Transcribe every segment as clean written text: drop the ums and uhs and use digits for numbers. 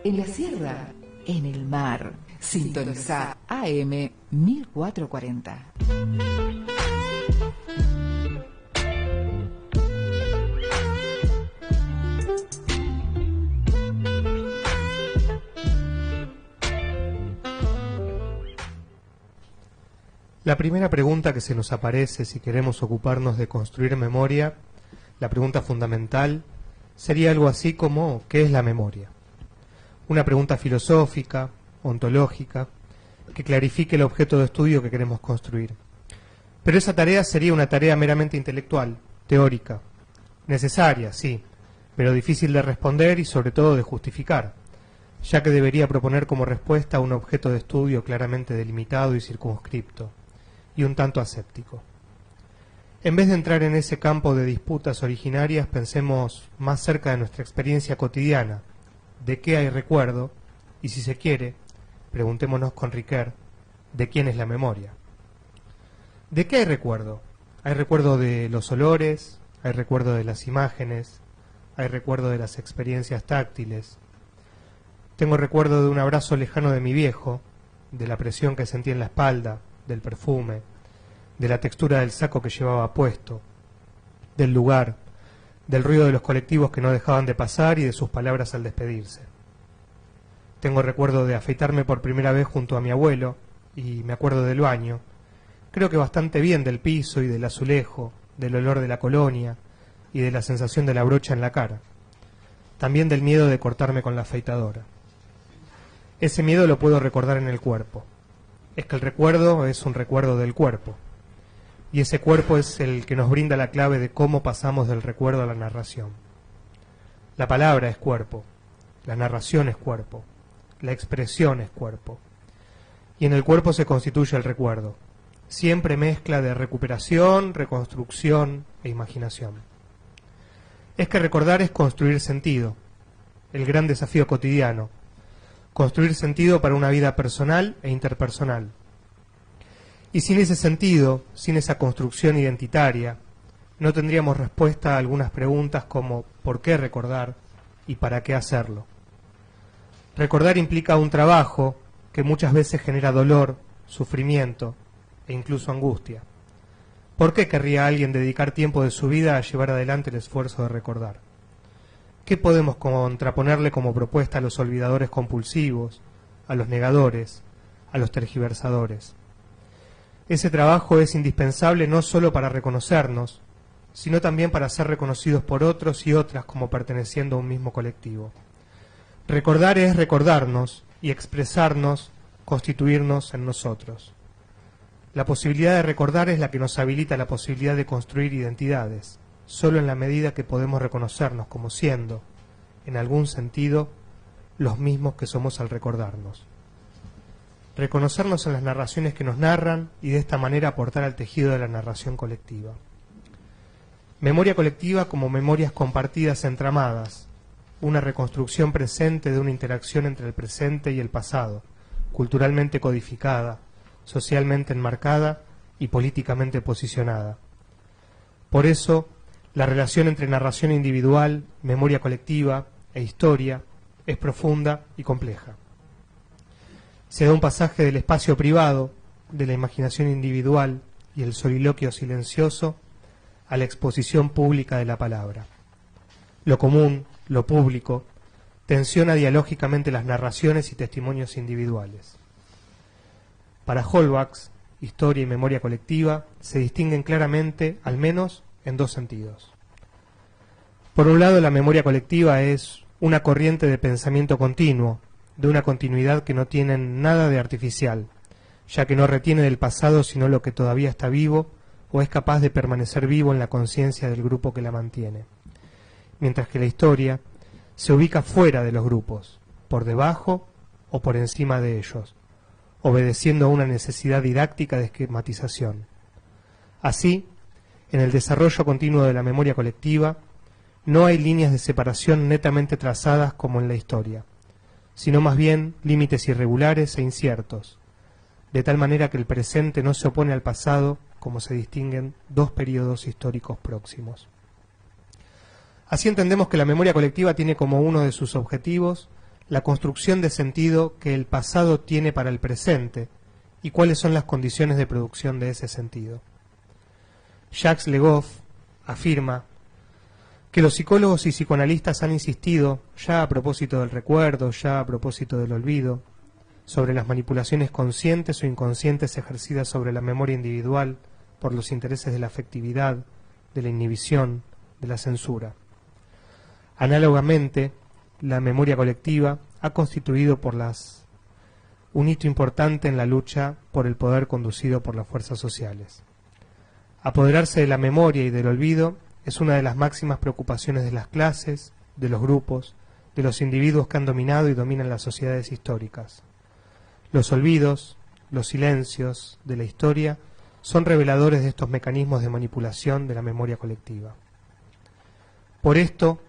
en la sierra, en el mar. Sintoniza AM 1440. La primera pregunta que se nos aparece si queremos ocuparnos de construir memoria, la pregunta fundamental, sería algo así como ¿qué es la memoria? Una pregunta filosófica, ontológica, que clarifique el objeto de estudio que queremos construir. Pero esa tarea sería una tarea meramente intelectual, teórica, necesaria, sí, pero difícil de responder y sobre todo de justificar, ya que debería proponer como respuesta un objeto de estudio claramente delimitado y circunscripto, y un tanto aséptico. En vez de entrar en ese campo de disputas originarias, pensemos más cerca de nuestra experiencia cotidiana, de qué hay recuerdo, y si se quiere, preguntémonos con Ricoeur, ¿de quién es la memoria? ¿De qué hay recuerdo? Hay recuerdo de los olores, hay recuerdo de las imágenes, hay recuerdo de las experiencias táctiles. Tengo recuerdo de un abrazo lejano de mi viejo, de la presión que sentí en la espalda, del perfume, de la textura del saco que llevaba puesto, del lugar, del ruido de los colectivos que no dejaban de pasar y de sus palabras al despedirse. Tengo recuerdo de afeitarme por primera vez junto a mi abuelo, y me acuerdo del baño, creo que bastante bien del piso y del azulejo, del olor de la colonia y de la sensación de la brocha en la cara. También del miedo de cortarme con la afeitadora. Ese miedo lo puedo recordar en el cuerpo. Es que el recuerdo es un recuerdo del cuerpo. Y ese cuerpo es el que nos brinda la clave de cómo pasamos del recuerdo a la narración. La palabra es cuerpo, la narración es cuerpo, la expresión es cuerpo. Y en el cuerpo se constituye el recuerdo. Siempre mezcla de recuperación, reconstrucción e imaginación. Es que recordar es construir sentido, el gran desafío cotidiano. Construir sentido para una vida personal e interpersonal. Y sin ese sentido, sin esa construcción identitaria, no tendríamos respuesta a algunas preguntas como ¿por qué recordar y para qué hacerlo? Recordar implica un trabajo que muchas veces genera dolor, sufrimiento e incluso angustia. ¿Por qué querría alguien dedicar tiempo de su vida a llevar adelante el esfuerzo de recordar? ¿Qué podemos contraponerle como propuesta a los olvidadores compulsivos, a los negadores, a los tergiversadores? Ese trabajo es indispensable no solo para reconocernos, sino también para ser reconocidos por otros y otras como perteneciendo a un mismo colectivo. Recordar es recordarnos y expresarnos, constituirnos en nosotros. La posibilidad de recordar es la que nos habilita la posibilidad de construir identidades, solo en la medida que podemos reconocernos como siendo, en algún sentido, los mismos que somos al recordarnos. Reconocernos en las narraciones que nos narran y de esta manera aportar al tejido de la narración colectiva. Memoria colectiva como memorias compartidas entramadas, una reconstrucción presente de una interacción entre el presente y el pasado, culturalmente codificada, socialmente enmarcada y políticamente posicionada. Por eso, la relación entre narración individual, memoria colectiva e historia es profunda y compleja. Se da un pasaje del espacio privado, de la imaginación individual y el soliloquio silencioso a la exposición pública de la palabra. Lo común, lo público, tensiona dialógicamente las narraciones y testimonios individuales. Para Holbach, historia y memoria colectiva se distinguen claramente, al menos, en dos sentidos. Por un lado, la memoria colectiva es una corriente de pensamiento continuo, de una continuidad que no tiene nada de artificial, ya que no retiene del pasado sino lo que todavía está vivo o es capaz de permanecer vivo en la conciencia del grupo que la mantiene. Mientras que la historia se ubica fuera de los grupos, por debajo o por encima de ellos, obedeciendo a una necesidad didáctica de esquematización. Así, en el desarrollo continuo de la memoria colectiva, no hay líneas de separación netamente trazadas como en la historia, sino más bien límites irregulares e inciertos, de tal manera que el presente no se opone al pasado como se distinguen dos períodos históricos próximos. Así entendemos que la memoria colectiva tiene como uno de sus objetivos la construcción de sentido que el pasado tiene para el presente y cuáles son las condiciones de producción de ese sentido. Jacques Le Goff afirma que los psicólogos y psicoanalistas han insistido, ya a propósito del recuerdo, ya a propósito del olvido, sobre las manipulaciones conscientes o inconscientes ejercidas sobre la memoria individual por los intereses de la afectividad, de la inhibición, de la censura. Análogamente, la memoria colectiva ha constituido un hito importante en la lucha por el poder conducido por las fuerzas sociales. Apoderarse de la memoria y del olvido es una de las máximas preocupaciones de las clases, de los grupos, de los individuos que han dominado y dominan las sociedades históricas. Los olvidos, los silencios de la historia son reveladores de estos mecanismos de manipulación de la memoria colectiva. Por esto,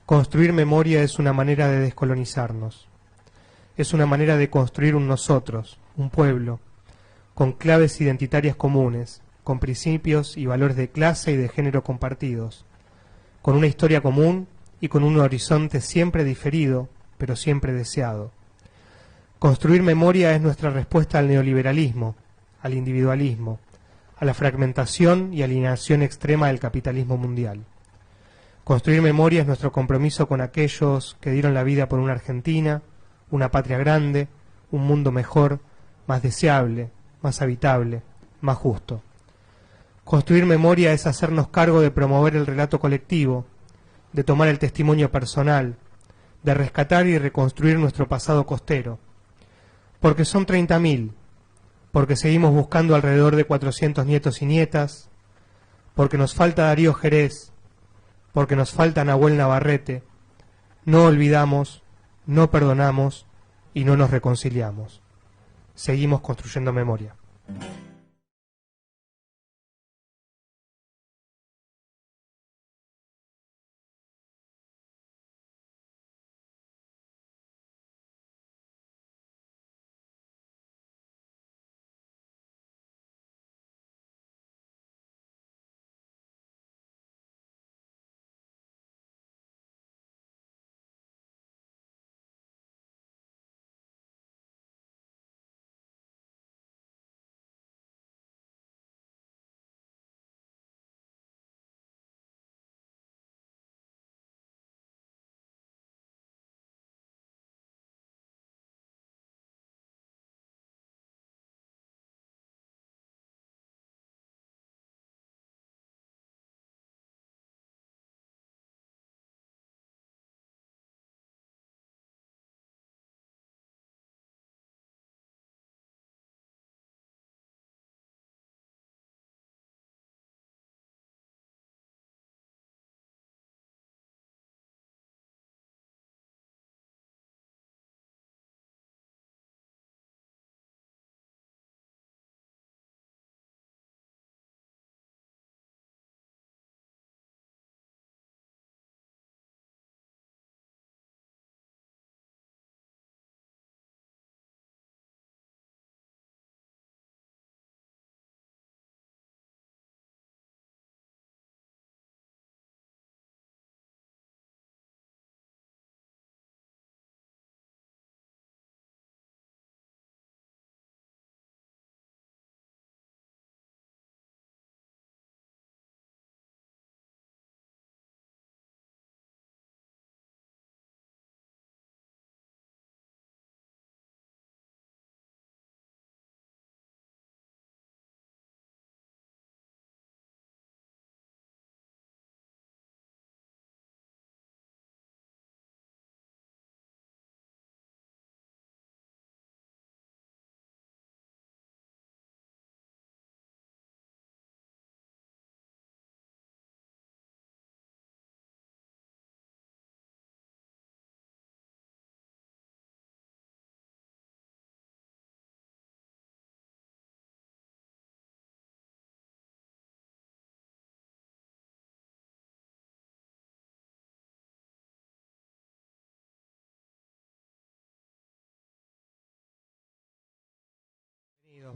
construir memoria es una manera de descolonizarnos. Es una manera de construir un nosotros, un pueblo, con claves identitarias comunes, con principios y valores de clase y de género compartidos, con una historia común y con un horizonte siempre diferido, pero siempre deseado. Construir memoria es nuestra respuesta al neoliberalismo, al individualismo, a la fragmentación y alienación extrema del capitalismo mundial. Construir memoria es nuestro compromiso con aquellos que dieron la vida por una Argentina, una patria grande, un mundo mejor, más deseable, más habitable, más justo. Construir memoria es hacernos cargo de promover el relato colectivo, de tomar el testimonio personal, de rescatar y reconstruir nuestro pasado costero. Porque son 30.000, porque seguimos buscando alrededor de 400 nietos y nietas, porque nos falta Darío Jerez, porque nos falta Nahuel Navarrete, no olvidamos, no perdonamos y no nos reconciliamos. Seguimos construyendo memoria.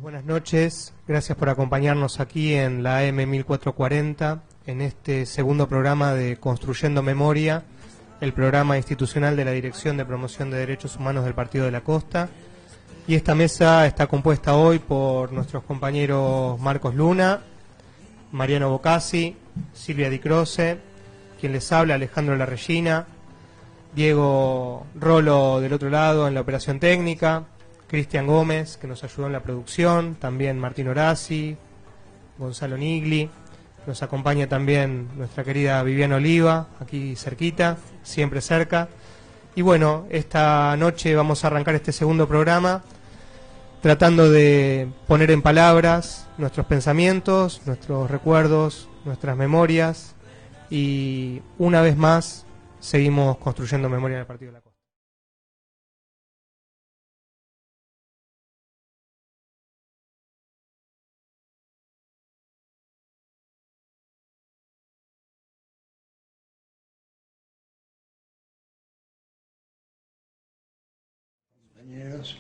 Buenas noches, gracias por acompañarnos aquí en la AM 1440, en este segundo programa de Construyendo Memoria, el programa institucional de la Dirección de Promoción de Derechos Humanos del Partido de la Costa. Y esta mesa está compuesta hoy por nuestros compañeros Marcos Luna, Mariano Bocasi, Silvia Di Croce, quien les habla, Alejandro Larregina, Diego Rolo del otro lado en la operación técnica, Cristian Gómez, que nos ayudó en la producción, también Martín Horaci, Gonzalo Nigli, nos acompaña también nuestra querida Viviana Oliva, aquí cerquita, siempre cerca. Y bueno, esta noche vamos a arrancar este segundo programa tratando de poner en palabras nuestros pensamientos, nuestros recuerdos, nuestras memorias, y una vez más seguimos construyendo memoria en el Partido de la Costa. Compañeros,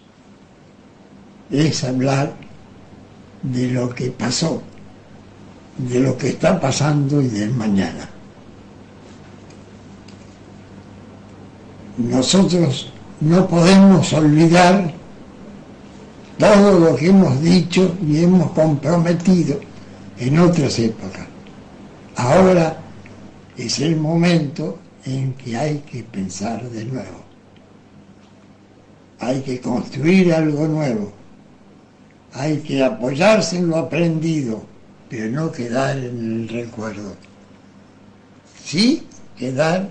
es hablar de lo que pasó, de lo que está pasando y del mañana. Nosotros no podemos olvidar todo lo que hemos dicho y hemos comprometido en otras épocas. Ahora es el momento en que hay que pensar de nuevo. Hay que construir algo nuevo. Hay que apoyarse en lo aprendido, pero no quedar en el recuerdo. Sí quedar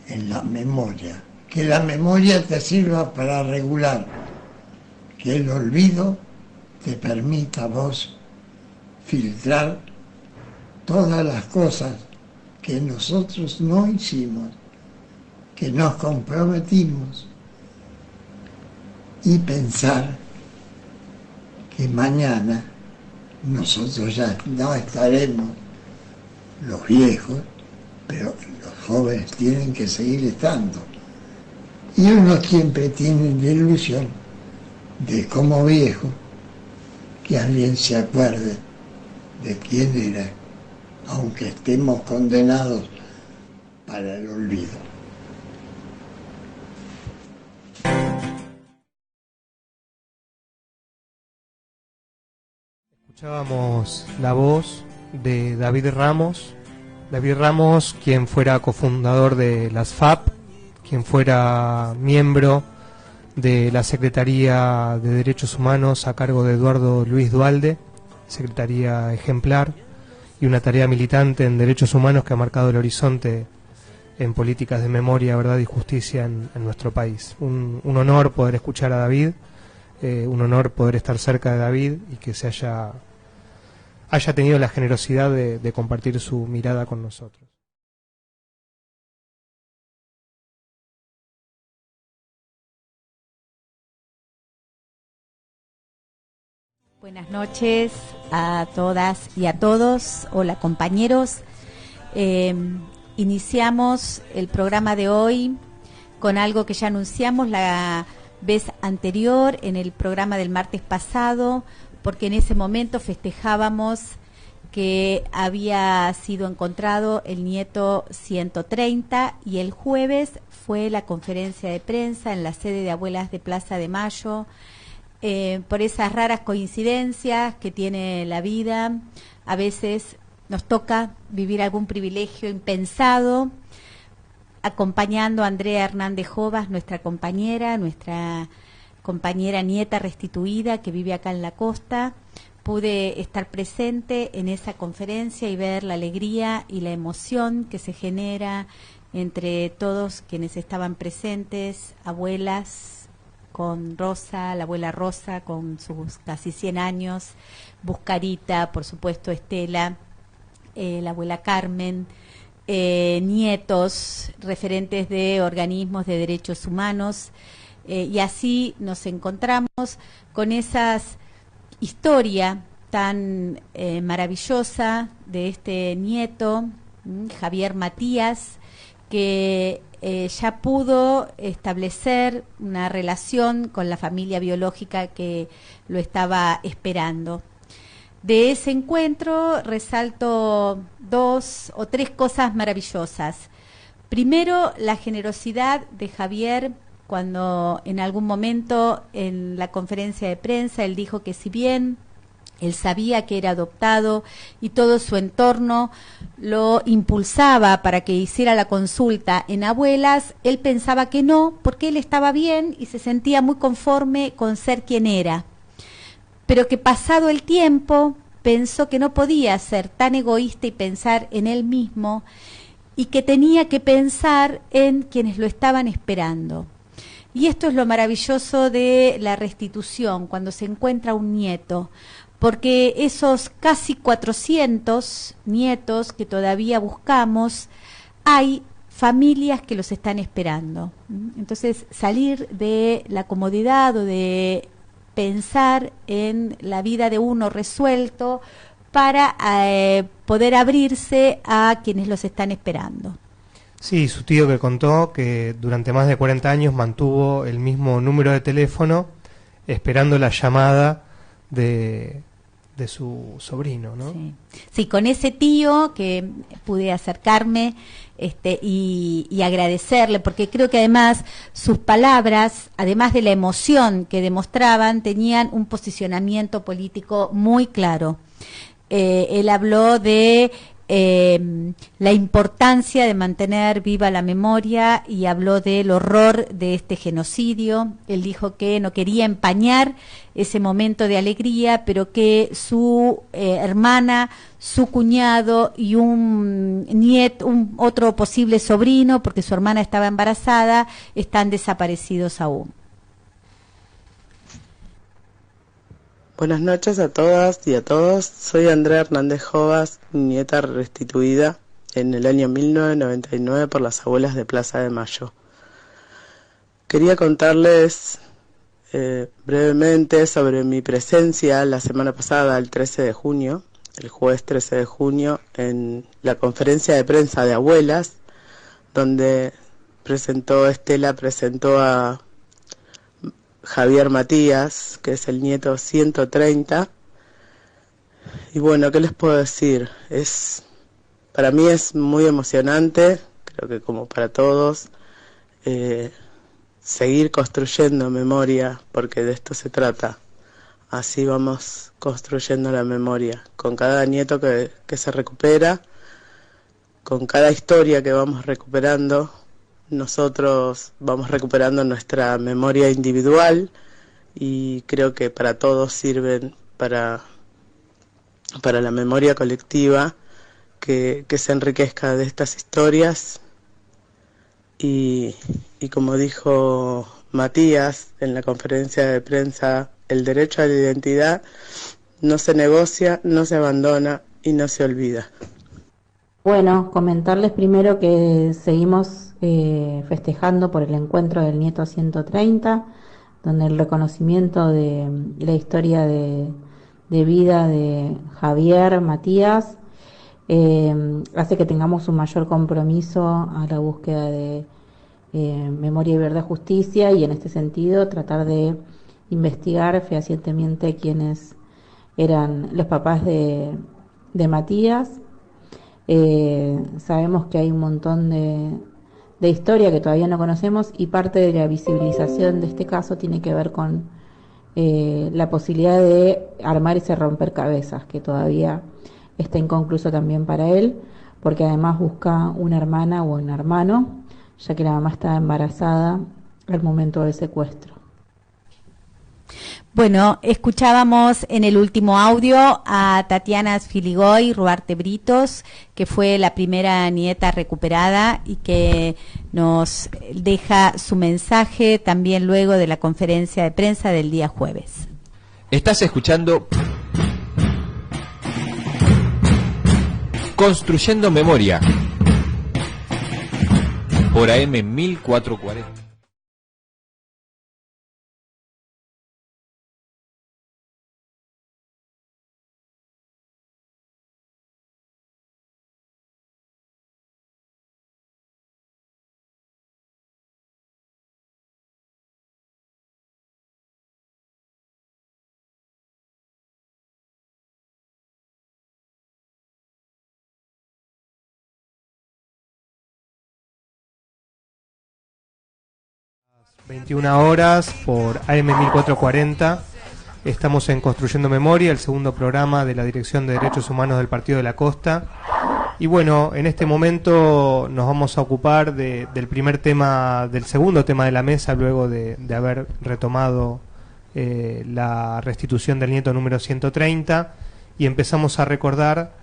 en la memoria. Que la memoria te sirva para regular. Que el olvido te permita a vos filtrar todas las cosas que nosotros no hicimos, que nos comprometimos, y pensar que mañana nosotros ya no estaremos los viejos, pero los jóvenes tienen que seguir estando. Y uno siempre tiene la ilusión de, como viejo, que alguien se acuerde de quién era, aunque estemos condenados para el olvido. Escuchábamos la voz de David Ramos, quien fuera cofundador de las FAP, quien fuera miembro de la Secretaría de Derechos Humanos a cargo de Eduardo Luis Duhalde, secretaría ejemplar y una tarea militante en derechos humanos que ha marcado el horizonte en políticas de memoria, verdad y justicia en nuestro país. Un honor poder escuchar a David, un honor poder estar cerca de David y que se haya tenido la generosidad de compartir su mirada con nosotros. Buenas noches a todas y a todos. Hola compañeros. Iniciamos el programa de hoy con algo que ya anunciamos la vez anterior en el programa del martes pasado, porque en ese momento festejábamos que había sido encontrado el nieto 130 y el jueves fue la conferencia de prensa en la sede de Abuelas de Plaza de Mayo. Por esas raras coincidencias que tiene la vida, a veces nos toca vivir algún privilegio impensado, acompañando a Andrea Hernández Jovas, nuestra compañera nieta restituida que vive acá en la costa. Pude estar presente en esa conferencia y ver la alegría y la emoción que se genera entre todos quienes estaban presentes, abuelas, con Rosa, la abuela Rosa, con sus casi 100 años, Buscarita, por supuesto Estela, la abuela Carmen, nietos, referentes de organismos de derechos humanos, y así nos encontramos con esas historia tan maravillosa de este nieto, Javier Matías, que ya pudo establecer una relación con la familia biológica que lo estaba esperando. De ese encuentro resalto 2 o 3 cosas maravillosas. Primero, la generosidad de Javier, cuando en algún momento en la conferencia de prensa él dijo que si bien él sabía que era adoptado y todo su entorno lo impulsaba para que hiciera la consulta en abuelas, él pensaba que no, porque él estaba bien y se sentía muy conforme con ser quien era. Pero que pasado el tiempo pensó que no podía ser tan egoísta y pensar en él mismo, y que tenía que pensar en quienes lo estaban esperando. Y esto es lo maravilloso de la restitución, cuando se encuentra un nieto, porque esos casi 400 nietos que todavía buscamos, hay familias que los están esperando. Entonces, salir de la comodidad o de pensar en la vida de uno resuelto para poder abrirse a quienes los están esperando. Sí, su tío que contó que durante más de 40 años mantuvo el mismo número de teléfono esperando la llamada de su sobrino, ¿no? Sí. Sí, con ese tío que pude acercarme y agradecerle, porque creo que además sus palabras, además de la emoción que demostraban, tenían un posicionamiento político muy claro. Él habló de la importancia de mantener viva la memoria y habló del horror de este genocidio. Él dijo que no quería empañar ese momento de alegría, pero que su hermana, su cuñado y un nieto, otro posible sobrino, porque su hermana estaba embarazada, están desaparecidos aún. Buenas noches a todas y a todos. Soy Andrea Hernández Jovas, nieta restituida en el año 1999 por las abuelas de Plaza de Mayo. Quería contarles brevemente sobre mi presencia la semana pasada, el 13 de junio, el jueves 13 de junio, en la conferencia de prensa de abuelas, donde Estela presentó a Javier Matías, que es el nieto 130. Y bueno, ¿qué les puedo decir? Para mí es muy emocionante, creo que como para todos, seguir construyendo memoria, porque de esto se trata. Así vamos construyendo la memoria, con cada nieto que se recupera, con cada historia que vamos recuperando. Nosotros vamos recuperando nuestra memoria individual y creo que para todos sirven para la memoria colectiva que se enriquezca de estas historias y como dijo Matías en la conferencia de prensa, el derecho a la identidad no se negocia, no se abandona y no se olvida. Bueno, comentarles primero que seguimos festejando por el encuentro del nieto 130, donde el reconocimiento de la historia de vida de Javier Matías hace que tengamos un mayor compromiso a la búsqueda de memoria y verdad, justicia, y en este sentido tratar de investigar fehacientemente quiénes eran los papás de Matías. Sabemos que hay un montón de historia que todavía no conocemos, y parte de la visibilización de este caso tiene que ver con la posibilidad de armar ese rompecabezas que todavía está inconcluso también para él, porque además busca una hermana o un hermano, ya que la mamá estaba embarazada al momento del secuestro. Bueno, escuchábamos en el último audio a Tatiana Filigoy Ruarte Britos, que fue la primera nieta recuperada y que nos deja su mensaje también luego de la conferencia de prensa del día jueves. Estás escuchando Construyendo Memoria por AM 1440. 21 horas por AM 1440. Estamos en Construyendo Memoria, el segundo programa de la Dirección de Derechos Humanos del Partido de la Costa. Y bueno, en este momento nos vamos a ocupar del segundo tema de la mesa, luego de haber retomado la restitución del nieto número 130, y empezamos a recordar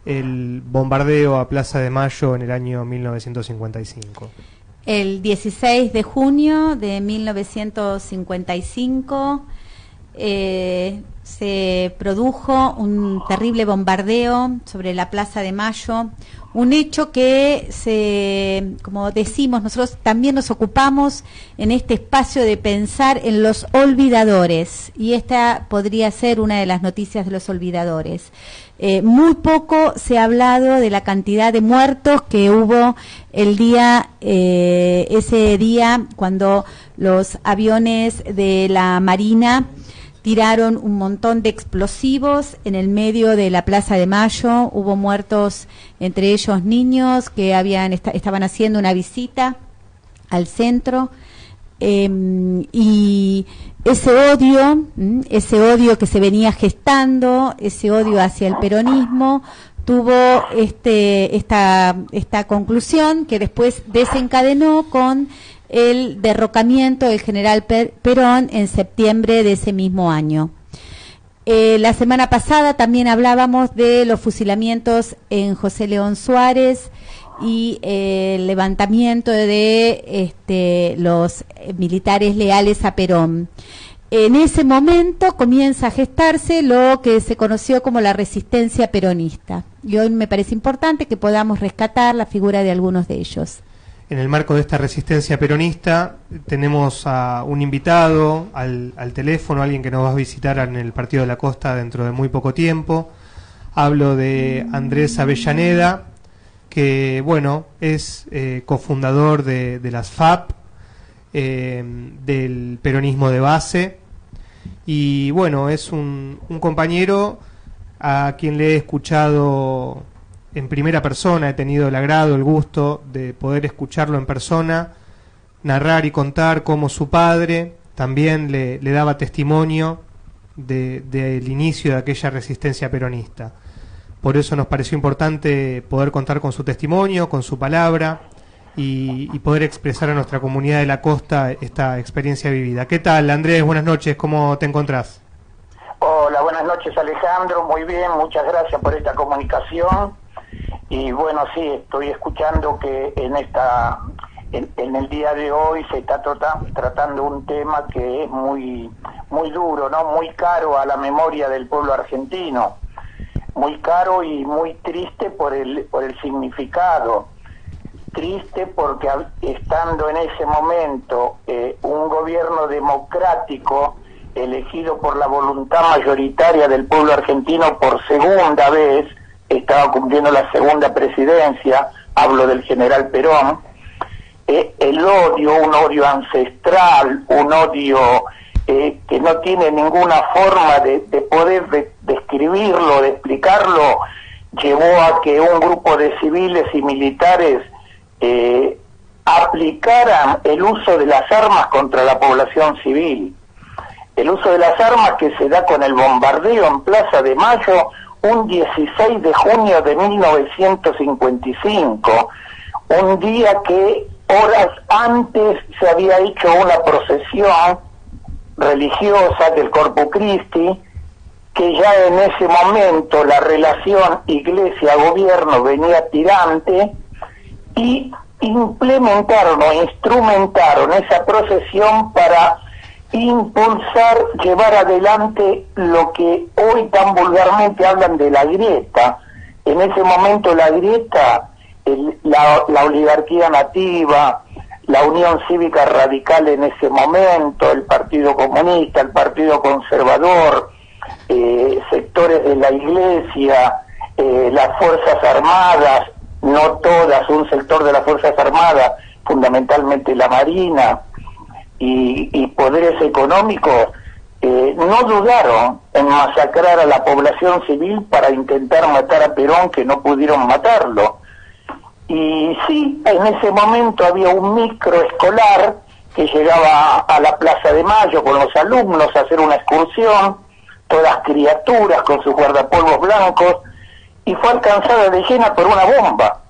el bombardeo a Plaza de Mayo en el año 1955. El 16 de junio de 1955 se produjo un terrible bombardeo sobre la Plaza de Mayo, un hecho que como decimos, nosotros también nos ocupamos en este espacio de pensar en los olvidadores, y esta podría ser una de las noticias de los olvidadores. Muy poco se ha hablado de la cantidad de muertos que hubo ese día cuando los aviones de la Marina tiraron un montón de explosivos en el medio de la Plaza de Mayo. Hubo muertos, entre ellos niños que estaban haciendo una visita al centro, y ese odio que se venía gestando, ese odio hacia el peronismo, tuvo esta conclusión que después desencadenó con el derrocamiento del general Perón en septiembre de ese mismo año. La semana pasada también hablábamos de los fusilamientos en José León Suárez y el levantamiento de los militares leales a Perón. En ese momento comienza a gestarse lo que se conoció como la resistencia peronista, y hoy me parece importante que podamos rescatar la figura de algunos de ellos. En el marco de esta resistencia peronista tenemos a un invitado al teléfono, alguien que nos va a visitar en el Partido de la Costa dentro de muy poco tiempo. Hablo de Andrés Avellaneda, que bueno, es cofundador de las FAP, del peronismo de base, y bueno, es un compañero a quien le he escuchado en primera persona, he tenido el agrado, el gusto de poder escucharlo en persona, narrar y contar cómo su padre también le daba testimonio del inicio de aquella resistencia peronista. Por eso nos pareció importante poder contar con su testimonio, con su palabra, y poder expresar a nuestra comunidad de la costa esta experiencia vivida. ¿Qué tal, Andrés? Buenas noches, ¿cómo te encontrás? Hola, buenas noches, Alejandro, muy bien, muchas gracias por esta comunicación. Y bueno, sí, estoy escuchando que en el día de hoy se está tratando un tema que es muy duro, ¿no? Muy caro a la memoria del pueblo argentino, muy caro y muy triste por el significado. Triste porque estando en ese momento un gobierno democrático elegido por la voluntad mayoritaria del pueblo argentino por segunda vez, estaba cumpliendo la segunda presidencia, hablo del general Perón, el odio, un odio ancestral, un odio que no tiene ninguna forma de poder describirlo, de explicarlo, llevó a que un grupo de civiles y militares aplicaran el uso de las armas contra la población civil. El uso de las armas que se da con el bombardeo en Plaza de Mayo un 16 de junio de 1955, un día que horas antes se había hecho una procesión religiosa del Corpus Christi, que ya en ese momento la relación iglesia-gobierno venía tirante, y implementaron o instrumentaron esa procesión para impulsar, llevar adelante lo que hoy tan vulgarmente hablan de la grieta. En ese momento la grieta, la oligarquía nativa, la Unión Cívica Radical en ese momento, el Partido Comunista, el Partido Conservador, sectores de la Iglesia, las Fuerzas Armadas, no todas, un sector de las Fuerzas Armadas, fundamentalmente la Marina, y poderes económicos, no dudaron en masacrar a la población civil para intentar matar a Perón, que no pudieron matarlo. Y sí, en ese momento había un microescolar que llegaba a la Plaza de Mayo con los alumnos a hacer una excursión, todas criaturas con sus guardapolvos blancos, y fue alcanzada de llena por una bomba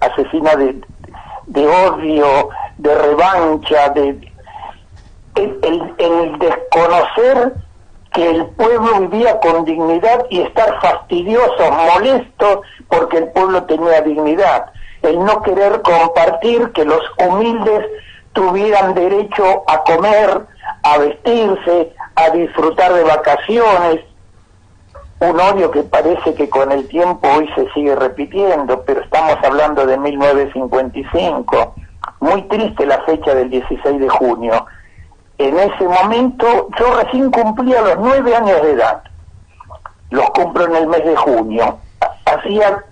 asesina de odio, de revancha, el desconocer que el pueblo vivía con dignidad y estar fastidiosos, molestos porque el pueblo tenía dignidad, el no querer compartir que los humildes tuvieran derecho a comer, a vestirse, a disfrutar de vacaciones. Un odio que parece que con el tiempo hoy se sigue repitiendo, pero estamos hablando de 1955. Muy triste la fecha del 16 de junio. En ese momento yo recién cumplía los 9 años de edad. Los cumplo en el mes de junio. Hacía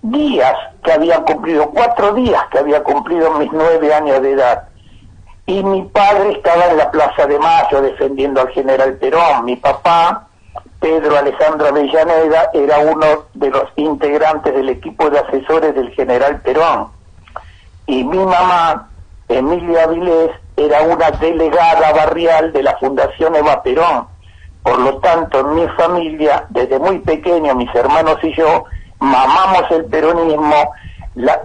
días que había cumplido, 4 días que había cumplido mis 9 años de edad. Y mi padre estaba en la Plaza de Mayo defendiendo al general Perón. Mi papá, Pedro Alejandro Avellaneda, era uno de los integrantes del equipo de asesores del general Perón. Y mi mamá, Emilia Avilés, era una delegada barrial de la Fundación Eva Perón. Por lo tanto, en mi familia, desde muy pequeño, mis hermanos y yo, mamamos el peronismo,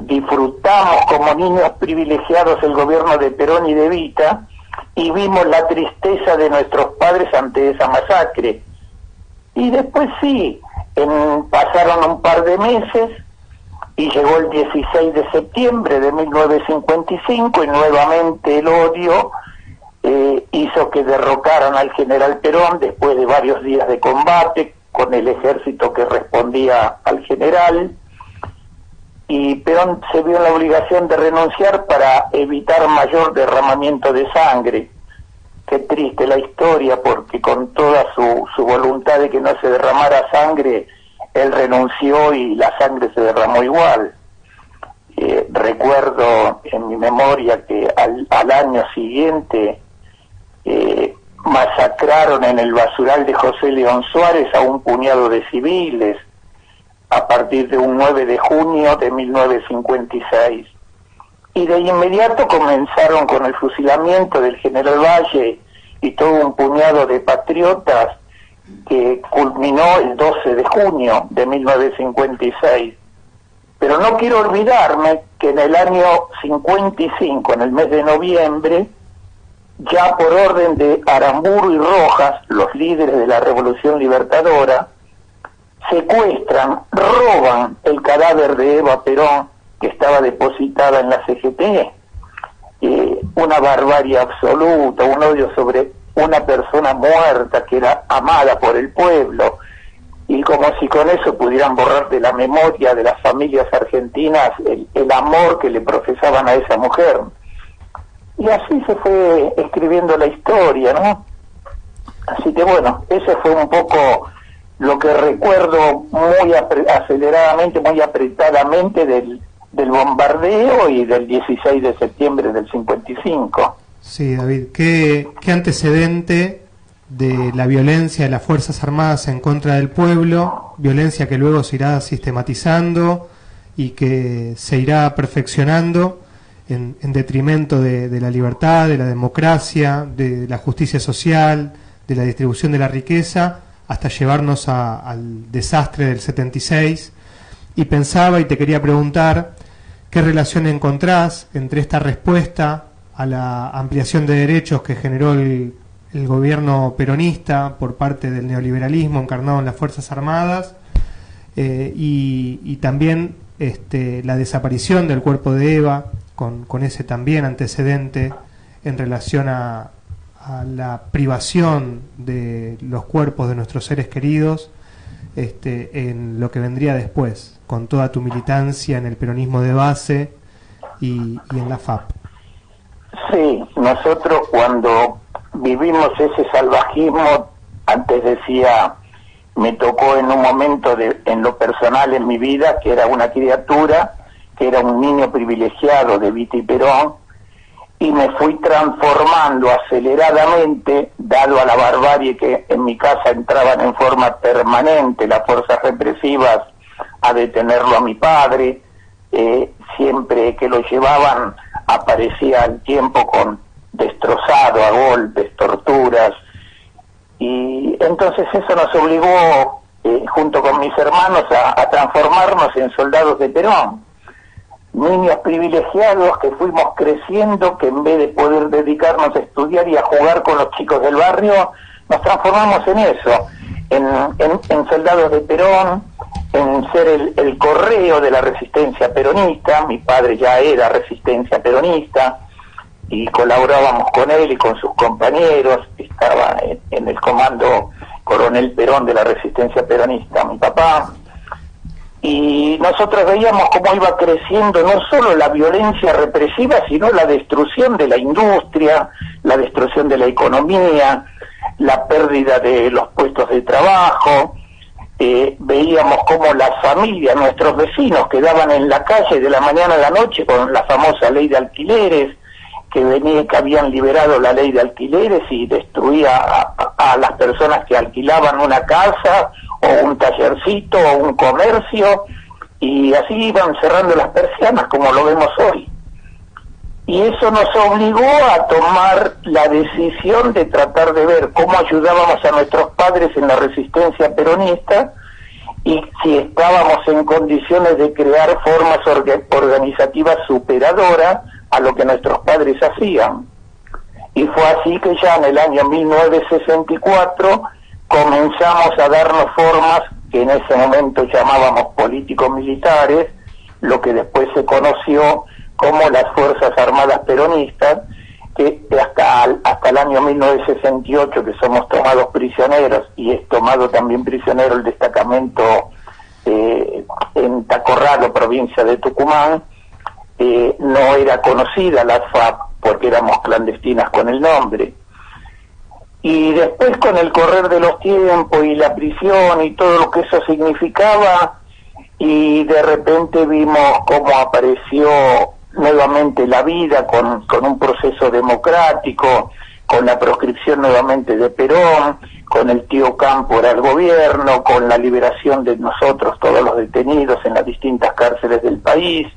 disfrutamos como niños privilegiados el gobierno de Perón y de Evita, y vimos la tristeza de nuestros padres ante esa masacre. Y después sí, pasaron un par de meses y llegó el 16 de septiembre de 1955 y nuevamente el odio hizo que derrocaran al general Perón después de varios días de combate con el ejército que respondía al general, y Perón se vio en la obligación de renunciar para evitar mayor derramamiento de sangre. Qué triste la historia, porque con toda su voluntad de que no se derramara sangre, él renunció y la sangre se derramó igual. Recuerdo en mi memoria que al año siguiente masacraron en el basural de José León Suárez a un puñado de civiles a partir de un 9 de junio de 1956. Y de inmediato comenzaron con el fusilamiento del general Valle y todo un puñado de patriotas que culminó el 12 de junio de 1956. Pero no quiero olvidarme que en el año 55, en el mes de noviembre, ya por orden de Aramburu y Rojas, los líderes de la Revolución Libertadora, secuestran, roban el cadáver de Eva Perón, que estaba depositada en la CGT. Una barbarie absoluta, un odio sobre una persona muerta que era amada por el pueblo, y como si con eso pudieran borrar de la memoria de las familias argentinas el amor que le profesaban a esa mujer. Y así se fue escribiendo la historia, ¿no? Así que bueno, ese fue un poco lo que recuerdo muy aceleradamente, muy apretadamente del bombardeo y del 16 de septiembre del 55. Sí, David, ¿qué antecedente de la violencia de las Fuerzas Armadas en contra del pueblo, violencia que luego se irá sistematizando y que se irá perfeccionando en detrimento de la libertad, de la democracia, de la justicia social, de la distribución de la riqueza, hasta llevarnos al desastre del 76? Y pensaba y te quería preguntar qué relación encontrás entre esta respuesta a la ampliación de derechos que generó el gobierno peronista por parte del neoliberalismo encarnado en las Fuerzas Armadas, y también la desaparición del cuerpo de Eva, con ese también antecedente en relación a la privación de los cuerpos de nuestros seres queridos, en lo que vendría después, con toda tu militancia en el peronismo de base y en la FAP. Sí, nosotros cuando vivimos ese salvajismo, antes decía, me tocó en un momento en lo personal en mi vida, que era una criatura, que era un niño privilegiado de Evita y Perón, y me fui transformando aceleradamente, dado a la barbarie que en mi casa entraban en forma permanente las fuerzas represivas a detenerlo a mi padre, siempre que lo llevaban aparecía al tiempo destrozado a golpes, torturas, y entonces eso nos obligó, junto con mis hermanos, a transformarnos en soldados de Perón, niños privilegiados que fuimos creciendo, que en vez de poder dedicarnos a estudiar y a jugar con los chicos del barrio, nos transformamos en eso, en soldados de Perón, en ser el correo de la resistencia peronista. Mi padre ya era resistencia peronista y colaborábamos con él y con sus compañeros. Estaba en el comando Coronel Perón de la resistencia peronista, mi papá. Y nosotros veíamos cómo iba creciendo no solo la violencia represiva, sino la destrucción de la industria, la destrucción de la economía, la pérdida de los puestos de trabajo. Veíamos cómo las familias, nuestros vecinos, quedaban en la calle de la mañana a la noche con la famosa ley de alquileres, que habían liberado la ley de alquileres y destruía a las personas que alquilaban una casa o un tallercito o un comercio, y así iban cerrando las persianas como lo vemos hoy. Y eso nos obligó a tomar la decisión de tratar de ver cómo ayudábamos a nuestros padres en la resistencia peronista y si estábamos en condiciones de crear formas organizativas superadoras a lo que nuestros padres hacían. Y fue así que ya en el año 1964 comenzamos a darnos formas que en ese momento llamábamos políticos militares, lo que después se conoció como las Fuerzas Armadas Peronistas, que hasta el año 1968, que somos tomados prisioneros, y es tomado también prisionero el destacamento en Tacorralo, provincia de Tucumán. No era conocida la FAP porque éramos clandestinas con el nombre. Y después, con el correr de los tiempos y la prisión y todo lo que eso significaba, y de repente vimos cómo apareció nuevamente la vida con un proceso democrático, con la proscripción nuevamente de Perón, con el tío Cámpora al gobierno, con la liberación de nosotros, todos los detenidos en las distintas cárceles del país.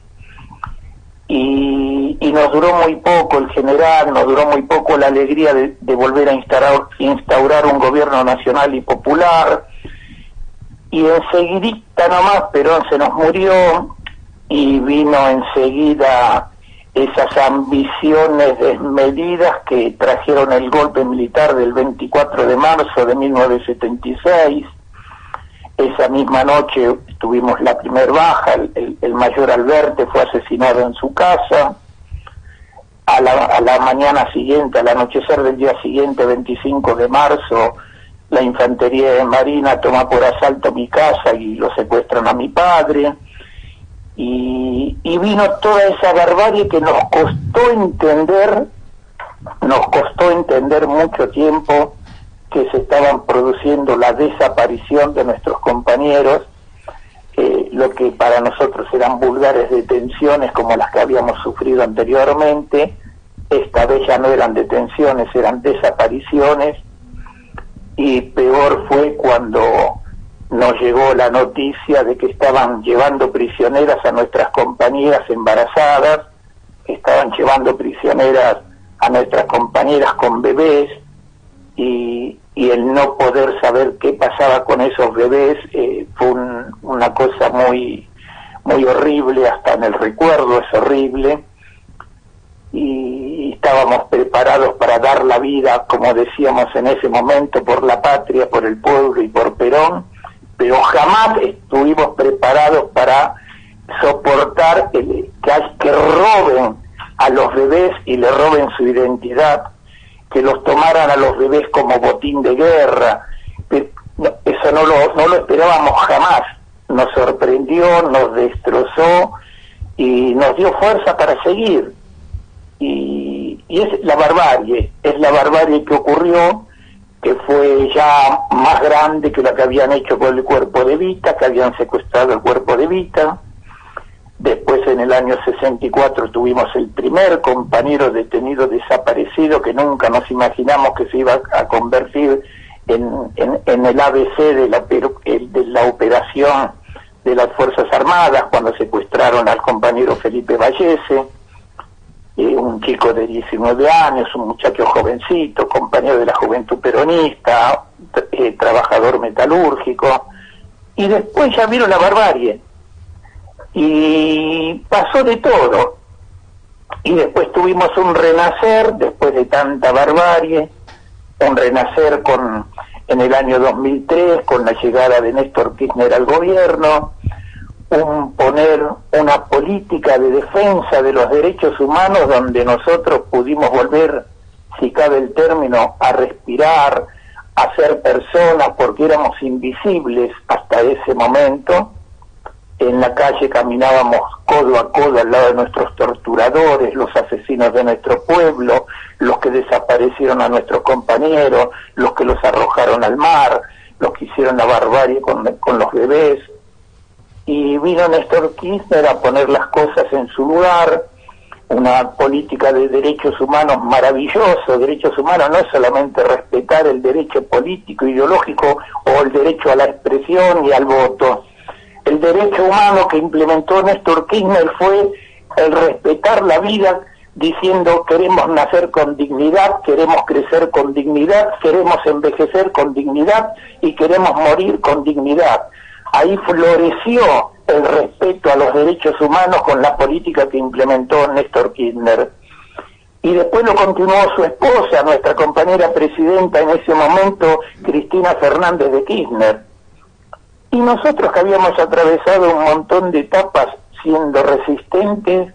Y nos duró muy poco el general, nos duró muy poco la alegría de volver a instaurar un gobierno nacional y popular, y enseguidita nomás Perón se nos murió y vino enseguida esas ambiciones desmedidas que trajeron el golpe militar del 24 de marzo de 1976. Esa misma noche tuvimos la primer baja, el mayor Alberte fue asesinado en su casa. A la mañana siguiente, al anochecer del día siguiente, 25 de marzo, la infantería de Marina toma por asalto mi casa y lo secuestran a mi padre. Y vino toda esa barbarie que nos costó entender mucho tiempo que se estaban produciendo la desaparición de nuestros compañeros, lo que para nosotros eran vulgares detenciones como las que habíamos sufrido anteriormente. Esta vez ya no eran detenciones, eran desapariciones, y peor fue cuando nos llegó la noticia de que estaban llevando prisioneras a nuestras compañeras embarazadas, que estaban llevando prisioneras a nuestras compañeras con bebés, y el no poder saber qué pasaba con esos bebés fue una cosa muy muy horrible, hasta en el recuerdo es horrible, y estábamos preparados para dar la vida, como decíamos en ese momento, por la patria, por el pueblo y por Perón, pero jamás estuvimos preparados para soportar que roben a los bebés y le roben su identidad, que los tomaran a los bebés como botín de guerra. Eso no lo esperábamos jamás. Nos sorprendió, nos destrozó y nos dio fuerza para seguir. Y es la barbarie que ocurrió, que fue ya más grande que lo que habían hecho con el cuerpo de Evita, que habían secuestrado el cuerpo de Evita. Después, en el año 64, tuvimos el primer compañero detenido desaparecido, que nunca nos imaginamos que se iba a convertir en el ABC de la operación de las Fuerzas Armadas, cuando secuestraron al compañero Felipe Vallese. un chico de 19 años, un muchacho jovencito, compañero de la Juventud Peronista, trabajador metalúrgico, y después ya vino la barbarie, y pasó de todo, y después tuvimos un renacer, después de tanta barbarie, un renacer en el año 2003, con la llegada de Néstor Kirchner al gobierno, un poner una política de defensa de los derechos humanos donde nosotros pudimos volver, si cabe el término, a respirar, a ser personas, porque éramos invisibles hasta ese momento. En la calle caminábamos codo a codo al lado de nuestros torturadores, los asesinos de nuestro pueblo, los que desaparecieron a nuestros compañeros, los que los arrojaron al mar, los que hicieron la barbarie con los bebés. Y vino Néstor Kirchner a poner las cosas en su lugar, una política de derechos humanos maravilloso. Derechos humanos no es solamente respetar el derecho político, ideológico o el derecho a la expresión y al voto. El derecho humano que implementó Néstor Kirchner fue el respetar la vida, diciendo queremos nacer con dignidad, queremos crecer con dignidad, queremos envejecer con dignidad y queremos morir con dignidad. Ahí floreció el respeto a los derechos humanos con la política que implementó Néstor Kirchner. Y después lo continuó su esposa, nuestra compañera presidenta en ese momento, Cristina Fernández de Kirchner. Y nosotros que habíamos atravesado un montón de etapas siendo resistentes,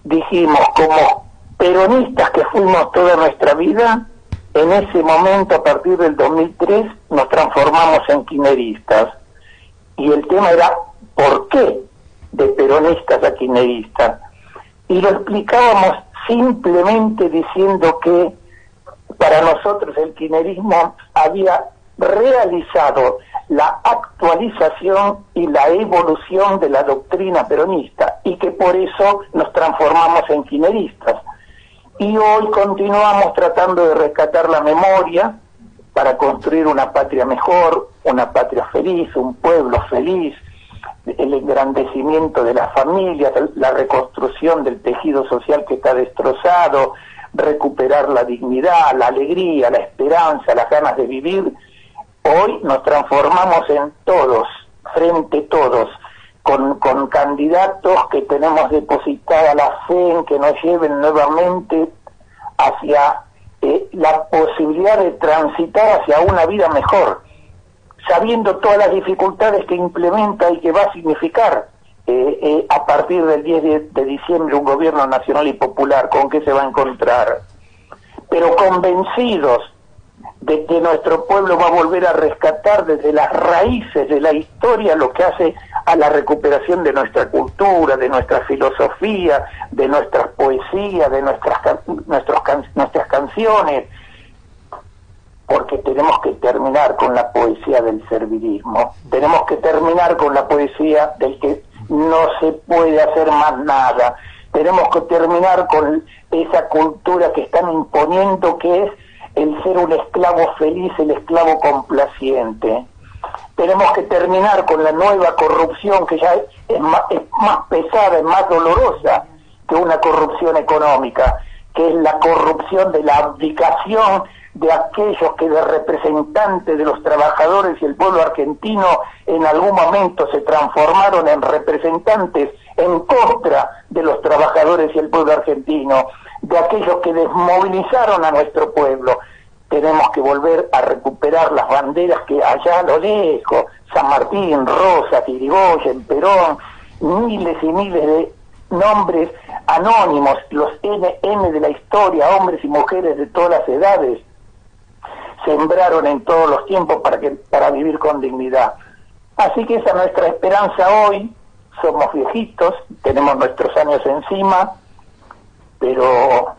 dijimos, como peronistas que fuimos toda nuestra vida, en ese momento, a partir del 2003, nos transformamos en kirchneristas. Y el tema era, ¿por qué de peronistas a kirchneristas? Y lo explicábamos simplemente diciendo que para nosotros el kirchnerismo había realizado la actualización y la evolución de la doctrina peronista, y que por eso nos transformamos en kirchneristas. Y hoy continuamos tratando de rescatar la memoria para construir una patria mejor, una patria feliz, un pueblo feliz, el engrandecimiento de las familias, la reconstrucción del tejido social que está destrozado, recuperar la dignidad, la alegría, la esperanza, las ganas de vivir. Hoy nos transformamos en todos, frente todos, con candidatos que tenemos depositada la fe en que nos lleven nuevamente hacia la posibilidad de transitar hacia una vida mejor, sabiendo todas las dificultades que implementa y que va a significar a partir del 10 de diciembre un gobierno nacional y popular, con qué se va a encontrar, pero convencidos de que nuestro pueblo va a volver a rescatar desde las raíces de la historia lo que hace a la recuperación de nuestra cultura, de nuestra filosofía, de nuestras poesías, de nuestras canciones, porque tenemos que terminar con la poesía del servilismo, tenemos que terminar con la poesía del que no se puede hacer más nada, tenemos que terminar con esa cultura que están imponiendo, que es el ser un esclavo feliz, el esclavo complaciente. Tenemos que terminar con la nueva corrupción, que ya es más pesada, es más dolorosa que una corrupción económica, que es la corrupción de la abdicación de aquellos que de representantes de los trabajadores y el pueblo argentino en algún momento se transformaron en representantes en contra de los trabajadores y el pueblo argentino, de aquellos que desmovilizaron a nuestro pueblo. Tenemos que volver a recuperar las banderas que allá a lo lejos, San Martín, Rosas, Irigoyen, Perón, miles y miles de nombres anónimos, los NN de la historia, hombres y mujeres de todas las edades, sembraron en todos los tiempos para vivir con dignidad. Así que esa es nuestra esperanza hoy. Somos viejitos, tenemos nuestros años encima, pero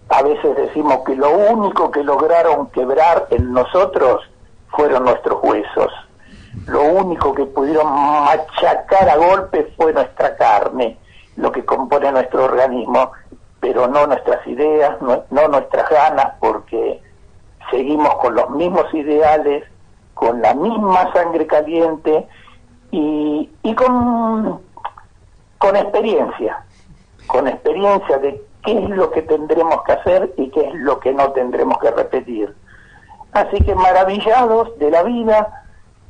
a veces decimos que lo único que lograron quebrar en nosotros fueron nuestros huesos. Lo único que pudieron machacar a golpes fue nuestra carne, lo que compone nuestro organismo, pero no nuestras ideas, no nuestras ganas, porque seguimos con los mismos ideales, con la misma sangre caliente y con experiencia qué es lo que tendremos que hacer y qué es lo que no tendremos que repetir. Así que maravillados de la vida,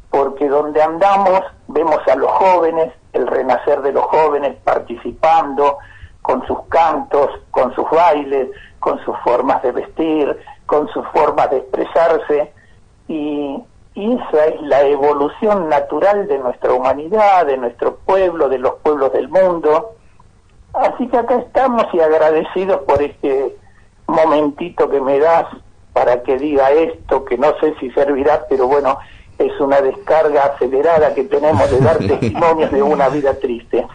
porque donde andamos vemos a los jóvenes, el renacer de los jóvenes participando con sus cantos, con sus bailes, con sus formas de vestir, con sus formas de expresarse, y esa es la evolución natural de nuestra humanidad, de nuestro pueblo, de los pueblos del mundo. Así que acá estamos y agradecidos por este momentito que me das para que diga esto, que no sé si servirá, pero bueno, es una descarga acelerada que tenemos de dar testimonios de una vida triste.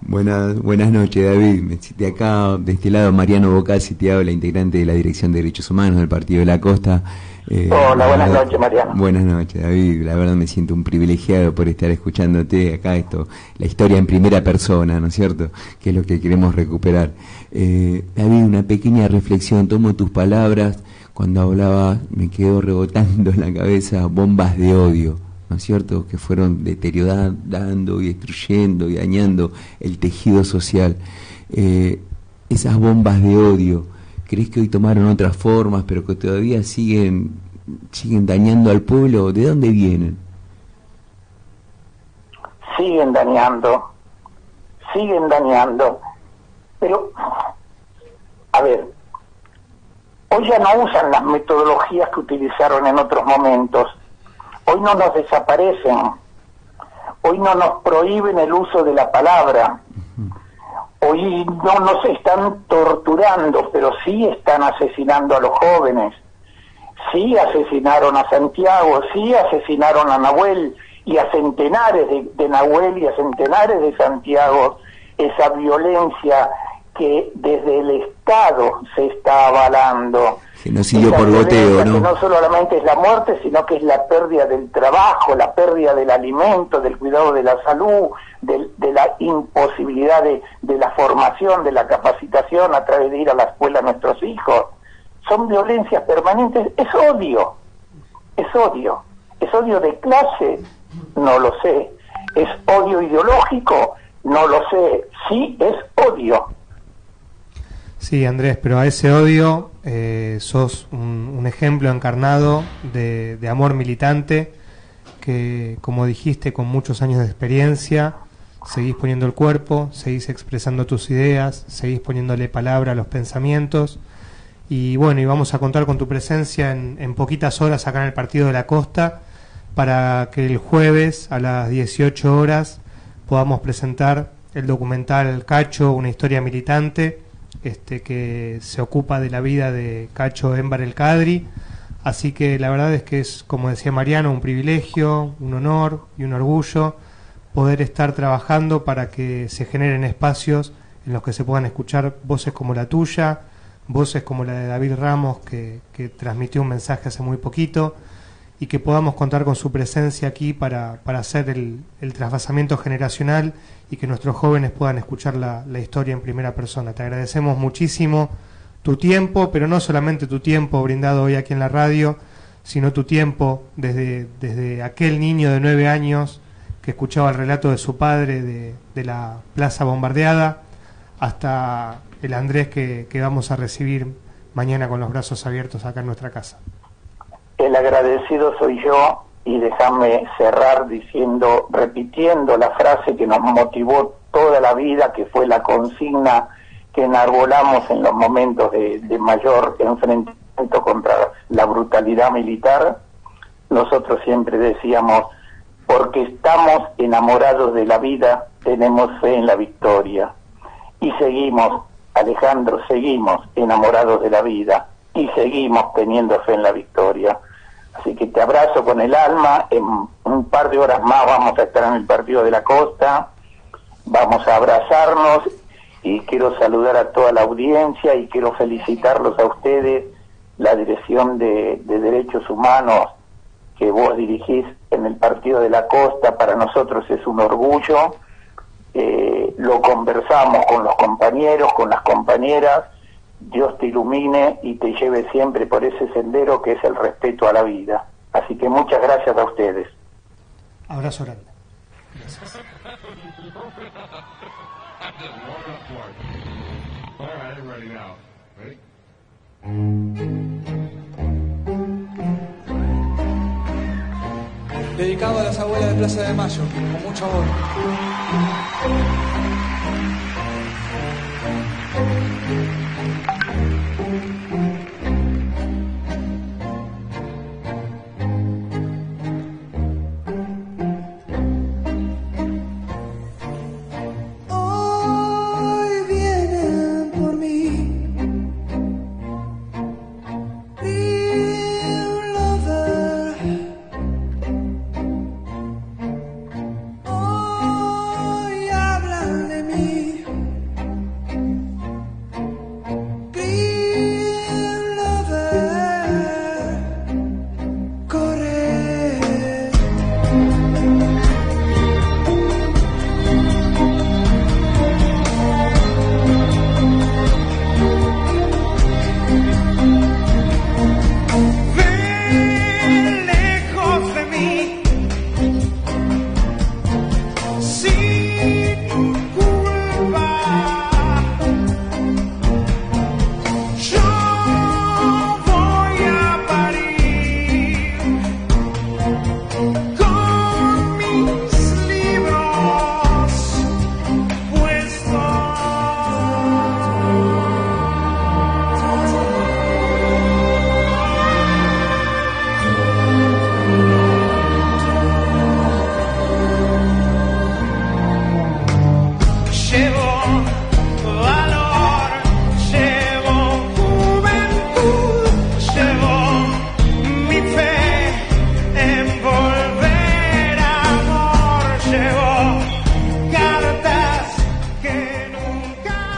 Buenas noches, David. De acá, de este lado, Mariano Bocasi te habla, integrante de la Dirección de Derechos Humanos del Partido de la Costa. Hola, buenas noches, Mariano. Buenas noches, David. La verdad me siento un privilegiado por estar escuchándote acá, la historia en primera persona, ¿no es cierto? Que es lo que queremos recuperar. David, una pequeña reflexión. Tomo tus palabras. Cuando hablaba, me quedó rebotando en la cabeza bombas de odio, ¿no es cierto?, que fueron deteriorando y destruyendo y dañando el tejido social. Esas bombas de odio, ¿crees que hoy tomaron otras formas, pero que todavía siguen dañando al pueblo? ¿De dónde vienen? Siguen dañando, pero, a ver, hoy ya no usan las metodologías que utilizaron en otros momentos. Hoy no nos desaparecen. Hoy no nos prohíben el uso de la palabra. Hoy no nos están torturando, pero sí están asesinando a los jóvenes. Sí asesinaron a Santiago, sí asesinaron a Nahuel y a centenares de Nahuel y a centenares de Santiago. Esa violencia que desde el Estado se está avalando. Genocidio por goteo, ¿no? Que no solamente es la muerte, sino que es la pérdida del trabajo, la pérdida del alimento, del cuidado de la salud, de la imposibilidad de la formación, de la capacitación a través de ir a la escuela a nuestros hijos. Son violencias permanentes, es odio. ¿Es odio de clase? No lo sé. ¿Es odio ideológico? No lo sé. Sí, es odio. Sí, Andrés, pero a ese odio sos un ejemplo encarnado de amor militante que, como dijiste, con muchos años de experiencia, seguís poniendo el cuerpo, seguís expresando tus ideas, seguís poniéndole palabra a los pensamientos. Y bueno, y vamos a contar con tu presencia en poquitas horas acá en el Partido de la Costa para que el jueves a las 18 horas podamos presentar el documental Cacho, una historia militante, que se ocupa de la vida de Cacho Émbar El Cadri. Así que la verdad es que es, como decía Mariano, un privilegio, un honor y un orgullo poder estar trabajando para que se generen espacios en los que se puedan escuchar voces como la tuya, voces como la de David Ramos, que transmitió un mensaje hace muy poquito, y que podamos contar con su presencia aquí para hacer el trasvasamiento generacional y que nuestros jóvenes puedan escuchar la historia en primera persona. Te agradecemos muchísimo tu tiempo, pero no solamente tu tiempo brindado hoy aquí en la radio, sino tu tiempo desde aquel niño de 9 años que escuchaba el relato de su padre de la plaza bombardeada, hasta el Andrés que vamos a recibir mañana con los brazos abiertos acá en nuestra casa. El agradecido soy yo, y déjame cerrar repitiendo la frase que nos motivó toda la vida, que fue la consigna que enarbolamos en los momentos de mayor enfrentamiento contra la brutalidad militar. Nosotros siempre decíamos, porque estamos enamorados de la vida, tenemos fe en la victoria. Y seguimos, Alejandro, seguimos enamorados de la vida y seguimos teniendo fe en la victoria. Así que te abrazo con el alma. En un par de horas más vamos a estar en el Partido de la Costa, vamos a abrazarnos, y quiero saludar a toda la audiencia y quiero felicitarlos a ustedes, la Dirección de Derechos Humanos que vos dirigís en el Partido de la Costa. Para nosotros es un orgullo. Lo conversamos con los compañeros, con las compañeras. Dios te ilumine y te lleve siempre por ese sendero que es el respeto a la vida. Así que muchas gracias a ustedes. Abrazo grande. Gracias. Dedicado a las abuelas de Plaza de Mayo, con mucho amor.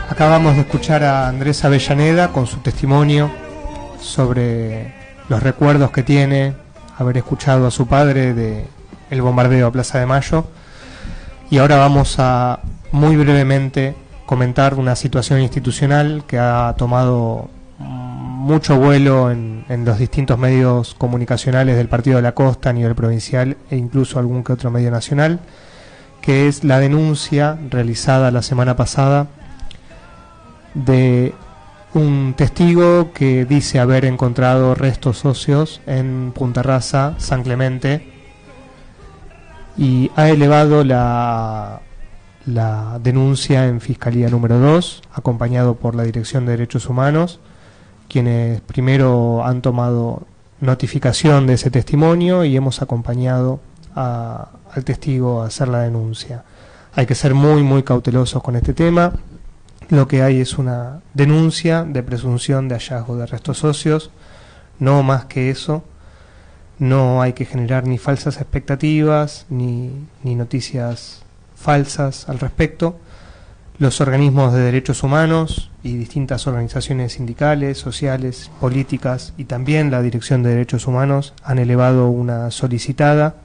Acabamos de escuchar a Andrés Avellaneda con su testimonio sobre los recuerdos que tiene haber escuchado a su padre de el bombardeo a Plaza de Mayo, y ahora vamos a muy brevemente comentar una situación institucional que ha tomado mucho vuelo en los distintos medios comunicacionales del Partido de la Costa a nivel provincial e incluso algún que otro medio nacional, que es la denuncia realizada la semana pasada de un testigo que dice haber encontrado restos óseos en Punta Rasa, San Clemente, y ha elevado la denuncia en Fiscalía número 2, acompañado por la Dirección de Derechos Humanos, quienes primero han tomado notificación de ese testimonio y hemos acompañado al testigo a hacer la denuncia. Hay que ser muy, muy cautelosos con este tema. Lo que hay es una denuncia de presunción de hallazgo de restos óseos, no más que eso. No hay que generar ni falsas expectativas ni noticias falsas al respecto. Los organismos de derechos humanos y distintas organizaciones sindicales, sociales, políticas y también la Dirección de Derechos Humanos han elevado una solicitada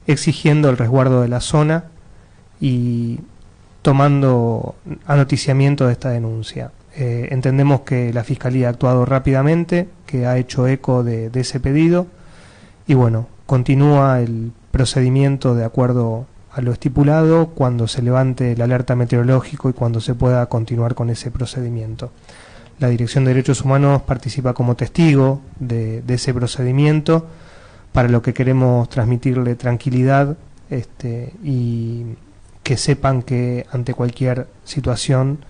exigiendo el resguardo de la zona y tomando anoticiamiento de esta denuncia. Entendemos que la Fiscalía ha actuado rápidamente, que ha hecho eco de ese pedido y bueno, continúa el procedimiento de acuerdo a lo estipulado cuando se levante el alerta meteorológico y cuando se pueda continuar con ese procedimiento. La Dirección de Derechos Humanos participa como testigo de ese procedimiento, para lo que queremos transmitirle tranquilidad y que sepan que ante cualquier situación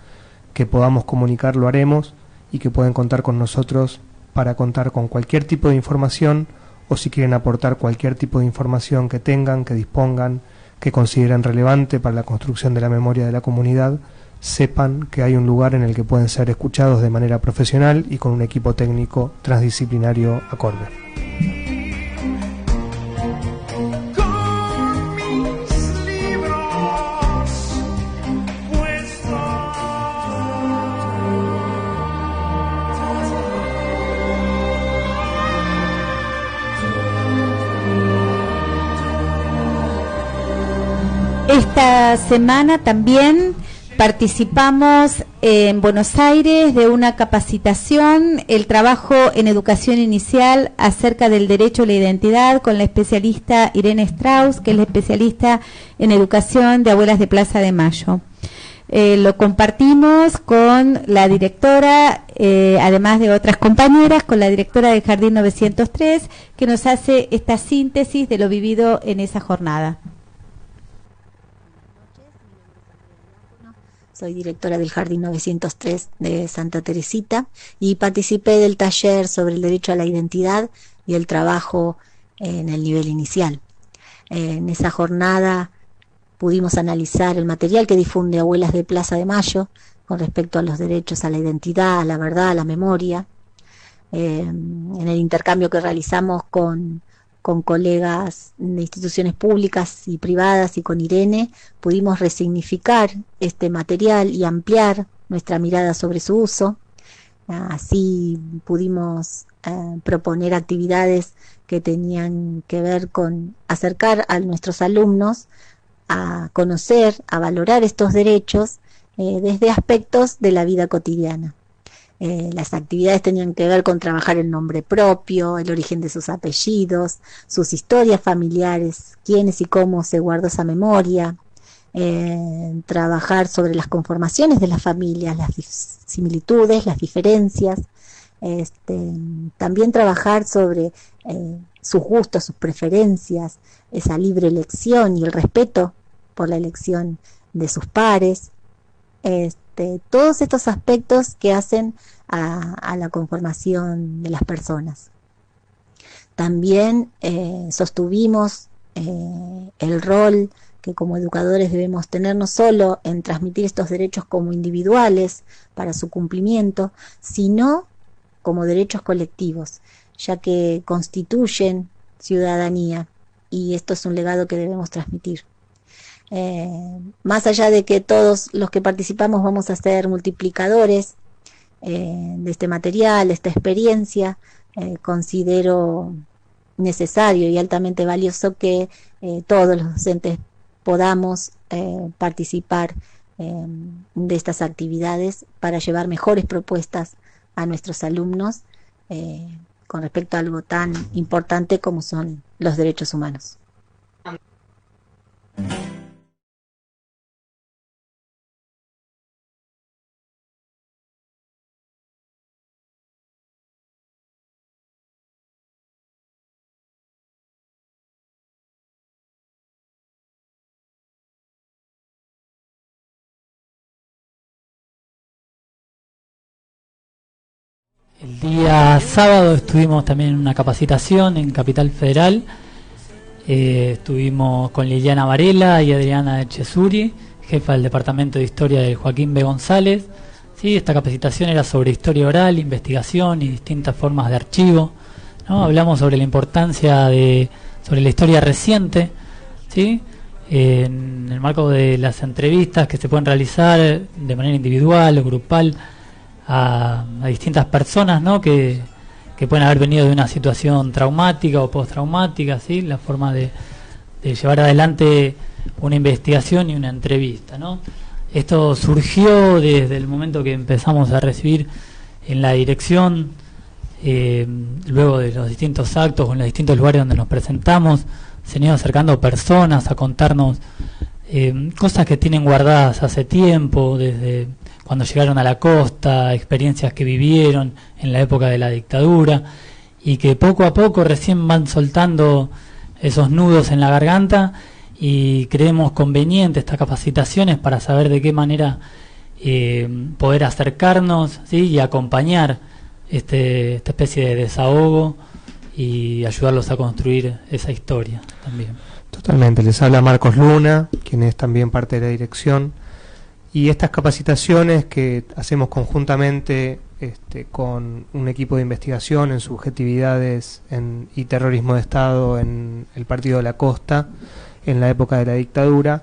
que podamos comunicar lo haremos y que pueden contar con nosotros para contar con cualquier tipo de información, o si quieren aportar cualquier tipo de información que tengan, que dispongan, que consideren relevante para la construcción de la memoria de la comunidad, sepan que hay un lugar en el que pueden ser escuchados de manera profesional y con un equipo técnico transdisciplinario acorde. Esta semana también participamos en Buenos Aires de una capacitación, el trabajo en educación inicial acerca del derecho a la identidad, con la especialista Irene Strauss, que es la especialista en educación de Abuelas de Plaza de Mayo. lo compartimos con la directora, además de otras compañeras, con la directora del Jardín 903, que nos hace esta síntesis de lo vivido en esa jornada. Soy directora del Jardín 903 de Santa Teresita y participé del taller sobre el derecho a la identidad y el trabajo en el nivel inicial. En esa jornada pudimos analizar el material que difunde Abuelas de Plaza de Mayo con respecto a los derechos a la identidad, a la verdad, a la memoria. En el intercambio que realizamos con colegas de instituciones públicas y privadas y con Irene, pudimos resignificar este material y ampliar nuestra mirada sobre su uso. Así pudimos proponer actividades que tenían que ver con acercar a nuestros alumnos a conocer, a valorar estos derechos desde aspectos de la vida cotidiana. Las actividades tenían que ver con trabajar el nombre propio, el origen de sus apellidos, sus historias familiares, quiénes y cómo se guardó esa memoria, trabajar sobre las conformaciones de las familias, las similitudes, las diferencias, también trabajar sobre sus gustos, sus preferencias, esa libre elección y el respeto por la elección de sus pares, todos estos aspectos que hacen a la conformación de las personas. También sostuvimos el rol que como educadores debemos tener no solo en transmitir estos derechos como individuales para su cumplimiento, sino como derechos colectivos, ya que constituyen ciudadanía y esto es un legado que debemos transmitir. Más allá de que todos los que participamos vamos a ser multiplicadores de este material, de esta experiencia, considero necesario y altamente valioso que todos los docentes podamos participar de estas actividades para llevar mejores propuestas a nuestros alumnos con respecto a algo tan importante como son los derechos humanos. El día sábado estuvimos también en una capacitación en Capital Federal. Estuvimos con Liliana Varela y Adriana Echezuri, jefa del Departamento de Historia de Joaquín B. González. Sí, esta capacitación era sobre historia oral, investigación y distintas formas de archivo, ¿no? Hablamos sobre la importancia sobre la historia reciente, ¿sí? En el marco de las entrevistas que se pueden realizar de manera individual o grupal a distintas personas, ¿no? que pueden haber venido de una situación traumática o postraumática, ¿sí? La forma de llevar adelante una investigación y una entrevista, ¿no? Esto surgió desde el momento que empezamos a recibir en la dirección, luego de los distintos actos o en los distintos lugares donde nos presentamos, se han ido acercando personas a contarnos cosas que tienen guardadas hace tiempo, desde cuando llegaron a la costa, experiencias que vivieron en la época de la dictadura y que poco a poco recién van soltando esos nudos en la garganta, y creemos conveniente estas capacitaciones para saber de qué manera poder acercarnos, ¿sí? Y acompañar esta especie de desahogo y ayudarlos a construir esa historia también. Totalmente, les habla Marcos Luna, quien es también parte de la dirección. Y estas capacitaciones que hacemos conjuntamente con un equipo de investigación en subjetividades y terrorismo de Estado en el Partido de la Costa, en la época de la dictadura,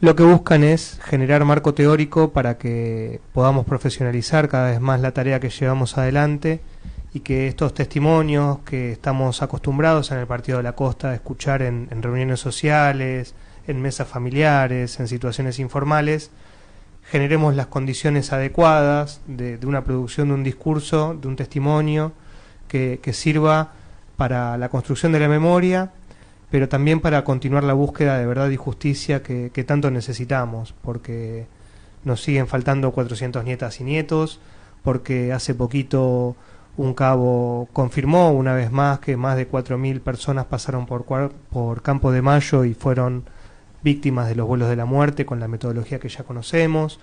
lo que buscan es generar marco teórico para que podamos profesionalizar cada vez más la tarea que llevamos adelante y que estos testimonios que estamos acostumbrados en el Partido de la Costa a escuchar en reuniones sociales, en mesas familiares, en situaciones informales, generemos las condiciones adecuadas de una producción de un discurso, de un testimonio que sirva para la construcción de la memoria, pero también para continuar la búsqueda de verdad y justicia que tanto necesitamos, porque nos siguen faltando 400 nietas y nietos, porque hace poquito un cabo confirmó una vez más que más de 4.000 personas pasaron por Campo de Mayo y fueron víctimas de los vuelos de la muerte con la metodología que ya conocemos,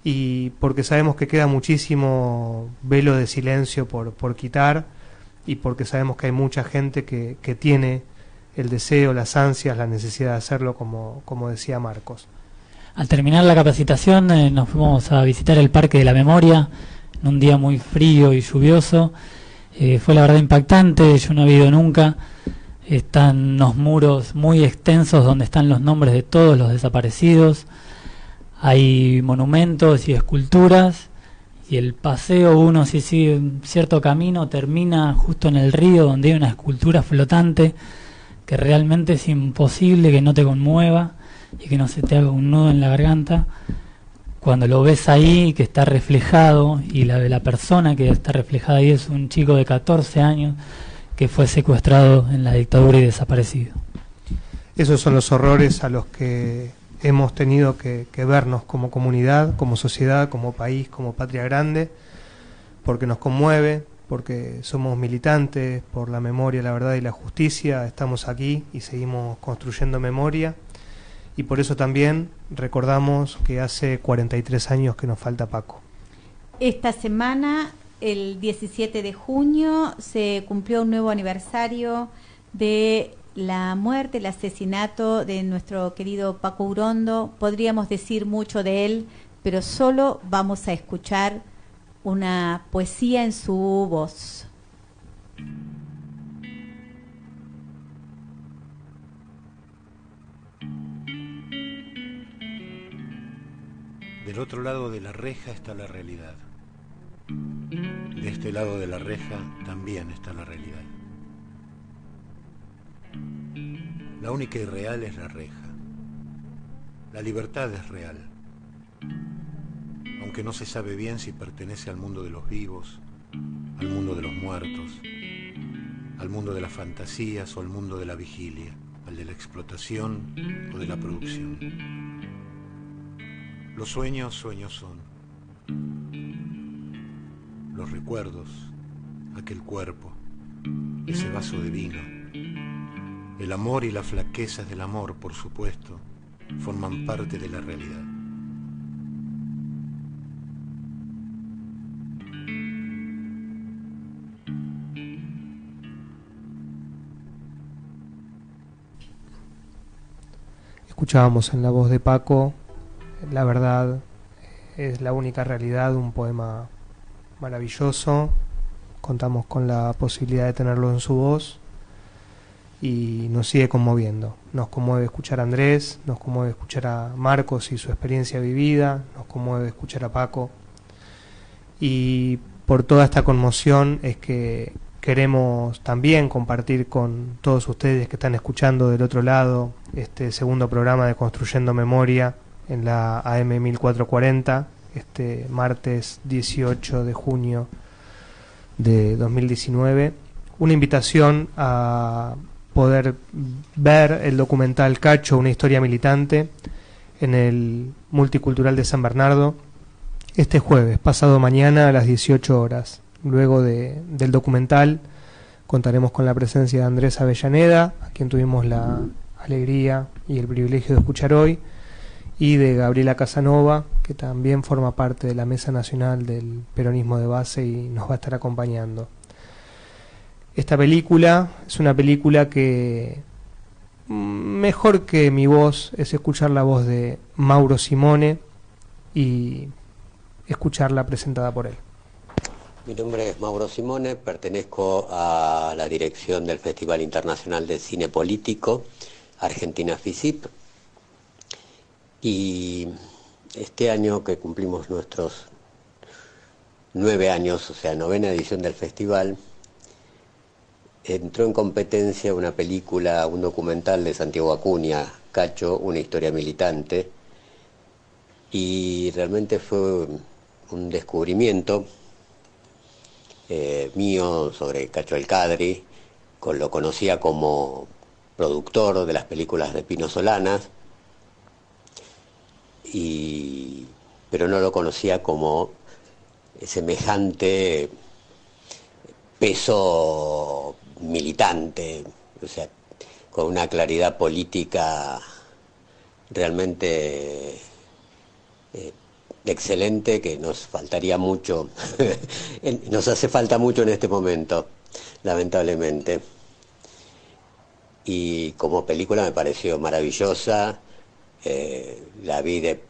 y porque sabemos que queda muchísimo velo de silencio por quitar, y porque sabemos que hay mucha gente que tiene el deseo, las ansias, la necesidad de hacerlo, como decía Marcos. Al terminar la capacitación nos fuimos a visitar el Parque de la Memoria en un día muy frío y lluvioso. Fue la verdad impactante, yo no había ido nunca. Están unos muros muy extensos donde están los nombres de todos los desaparecidos. Hay monumentos y esculturas, y el paseo, uno si sigue un cierto camino, termina justo en el río donde hay una escultura flotante que realmente es imposible que no te conmueva y que no se te haga un nudo en la garganta cuando lo ves ahí, que está reflejado, y la persona que está reflejada ahí es un chico de 14 años que fue secuestrado en la dictadura y desaparecido. Esos son los horrores a los que hemos tenido que vernos como comunidad, como sociedad, como país, como patria grande, porque nos conmueve, porque somos militantes por la memoria, la verdad y la justicia. Estamos aquí y seguimos construyendo memoria, y por eso también recordamos que hace 43 años que nos falta Paco. Esta semana, el 17 de junio, se cumplió un nuevo aniversario de la muerte, el asesinato de nuestro querido Paco Urondo. Podríamos decir mucho de él, pero solo vamos a escuchar una poesía en su voz. Del otro lado de la reja está la realidad. De este lado de la reja también está la realidad. La única irreal es la reja. La libertad es real, aunque no se sabe bien si pertenece al mundo de los vivos, al mundo de los muertos, al mundo de las fantasías o al mundo de la vigilia, al de la explotación o de la producción. Los sueños, sueños son. Los recuerdos, aquel cuerpo, ese vaso de vino. El amor y las flaquezas del amor, por supuesto, forman parte de la realidad. Escuchábamos en la voz de Paco La verdad es la única realidad, un poema maravilloso. Contamos con la posibilidad de tenerlo en su voz y nos sigue conmoviendo. Nos conmueve escuchar a Andrés, nos conmueve escuchar a Marcos y su experiencia vivida, nos conmueve escuchar a Paco, y por toda esta conmoción es que queremos también compartir con todos ustedes que están escuchando del otro lado este segundo programa de Construyendo Memoria en la AM 1440, este martes 18 de junio de 2019, una invitación a poder ver el documental Cacho, una historia militante, en el Multicultural de San Bernardo, este jueves, pasado mañana a las 18 horas. Luego del documental contaremos con la presencia de Andrés Avellaneda, a quien tuvimos la alegría y el privilegio de escuchar hoy, y de Gabriela Casanova, que también forma parte de la Mesa Nacional del Peronismo de Base y nos va a estar acompañando. Esta película es una película que, mejor que mi voz, es escuchar la voz de Mauro Simone y escucharla presentada por él. Mi nombre es Mauro Simone, pertenezco a la dirección del Festival Internacional de Cine Político, Argentina FICIP, y este año que cumplimos nuestros 9 años, o sea, 9ª edición del festival, entró en competencia una película, un documental de Santiago Acuña, Cacho, una historia militante, y realmente fue un descubrimiento mío sobre Cacho El Cadri. Lo conocía como productor de las películas de Pino Solanas, y pero no lo conocía como semejante peso militante, o sea, con una claridad política realmente excelente, que nos faltaría mucho, nos hace falta mucho en este momento, lamentablemente. Y como película me pareció maravillosa, la vi de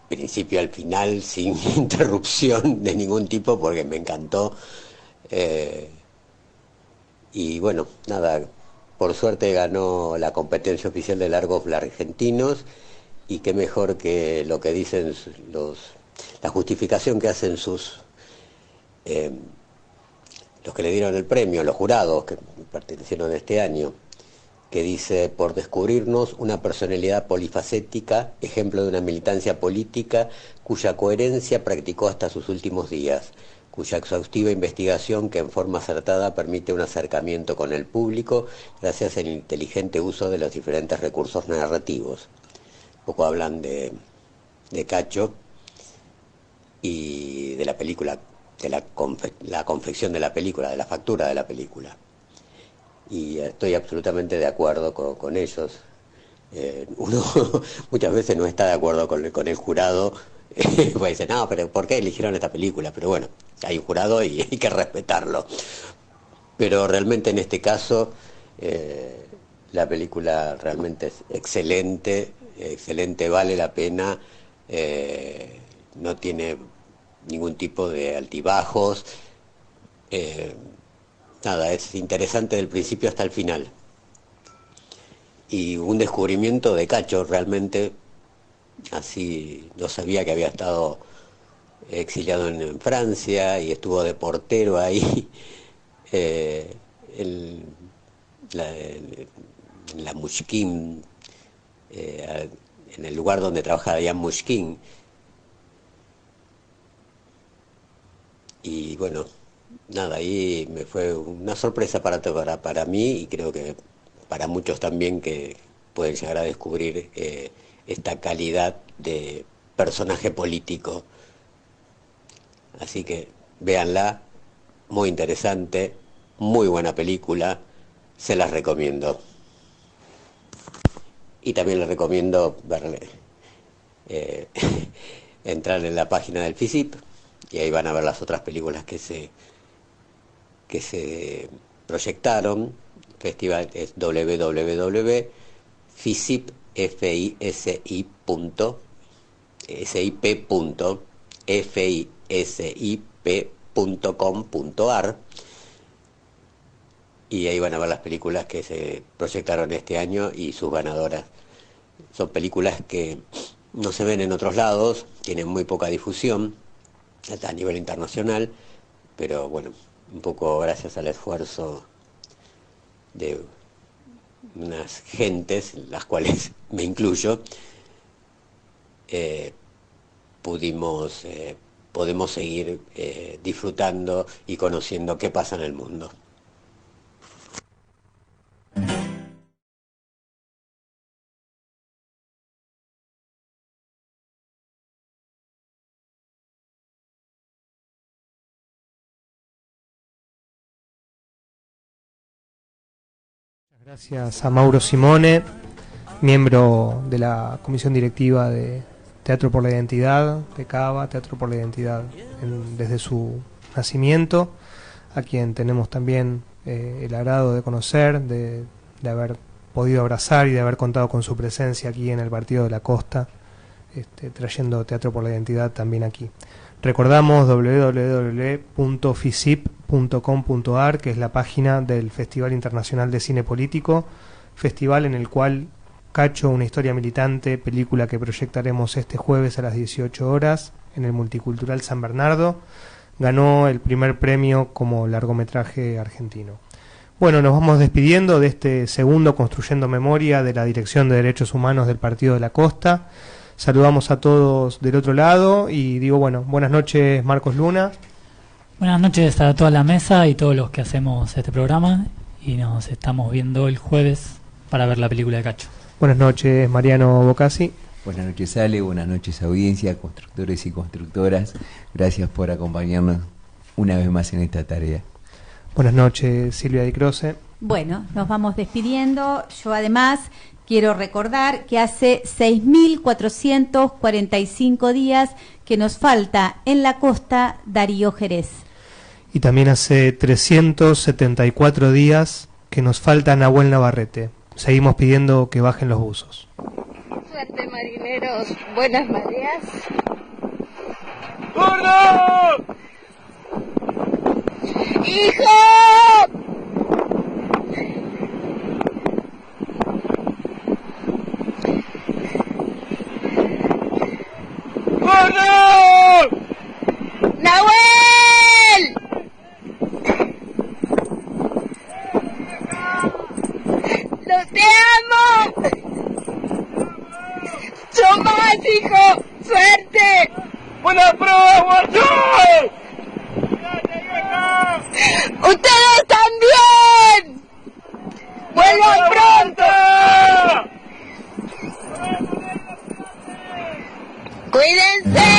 principio al final sin interrupción de ningún tipo porque me encantó. Y bueno, nada, por suerte ganó la competencia oficial de largos argentinos, y qué mejor que lo que dicen la justificación que hacen los que le dieron el premio, los jurados que pertenecieron este año, que dice: por descubrirnos una personalidad polifacética, ejemplo de una militancia política cuya coherencia practicó hasta sus últimos días, cuya exhaustiva investigación que en forma acertada permite un acercamiento con el público gracias al inteligente uso de los diferentes recursos narrativos. Un poco hablan de Cacho y de la película, de la confección de la película, de la factura de la película. Y estoy absolutamente de acuerdo con ellos. Uno muchas veces no está de acuerdo con el jurado, pues dice, no, pero ¿por qué eligieron esta película? Pero bueno, hay un jurado y hay que respetarlo. Pero realmente en este caso la película realmente es excelente, vale la pena, no tiene ningún tipo de altibajos, nada, es interesante del principio hasta el final. Y un descubrimiento de Cacho realmente, así no sabía que había estado exiliado en Francia y estuvo de portero ahí en la Mushkin, en el lugar donde trabaja Diane Mushkin. Y bueno, nada, ahí me fue una sorpresa para mí, y creo que para muchos también, que pueden llegar a descubrir esta calidad de personaje político. Así que véanla, muy interesante, muy buena película, se las recomiendo. Y también les recomiendo entrar en la página del FISIP, y ahí van a ver las otras películas que se proyectaron. Festival es www.fisip.com.ar, y ahí van a ver las películas que se proyectaron este año y sus ganadoras. Son películas que no se ven en otros lados, tienen muy poca difusión a nivel internacional, pero bueno, un poco gracias al esfuerzo de unas gentes, las cuales me incluyo, podemos seguir disfrutando y conociendo qué pasa en el mundo. Gracias a Mauro Simone, miembro de la comisión directiva de Teatro por la Identidad, de CABA, Teatro por la Identidad, desde su nacimiento, a quien tenemos también el agrado de conocer, de haber podido abrazar y de haber contado con su presencia aquí en el Partido de la Costa, trayendo Teatro por la Identidad también aquí. Recordamos www.fisip.com.ar, que es la página del Festival Internacional de Cine Político, festival en el cual Cacho, una historia militante, película que proyectaremos este jueves a las 18 horas en el Multicultural San Bernardo, ganó el primer premio como largometraje argentino. Bueno, nos vamos despidiendo de este segundo Construyendo Memoria de la Dirección de Derechos Humanos del Partido de la Costa. Saludamos a todos del otro lado y digo, bueno, buenas noches, Marcos Luna. Buenas noches a toda la mesa y todos los que hacemos este programa, y nos estamos viendo el jueves para ver la película de Cacho. Buenas noches, Mariano Bocasi. Buenas noches, Ale, buenas noches, audiencia, constructores y constructoras. Gracias por acompañarnos una vez más en esta tarea. Buenas noches, Silvia Di Croce. Bueno, nos vamos despidiendo. Yo además quiero recordar que hace 6.445 días que nos falta en la costa Darío Jerez. Y también hace 374 días que nos falta Nahuel Navarrete. Seguimos pidiendo que bajen los buzos. Suerte, marineros. Buenas mareas. ¡Gordo! ¡Hijo! ¡Gordo! ¡Nahuel! ¡No te amo! ¡Yo más, hijo! ¡Suerte! ¡Buena prueba, guacho! ¡Ustedes también! ¡Vuelvan pronto! ¡Cuídense!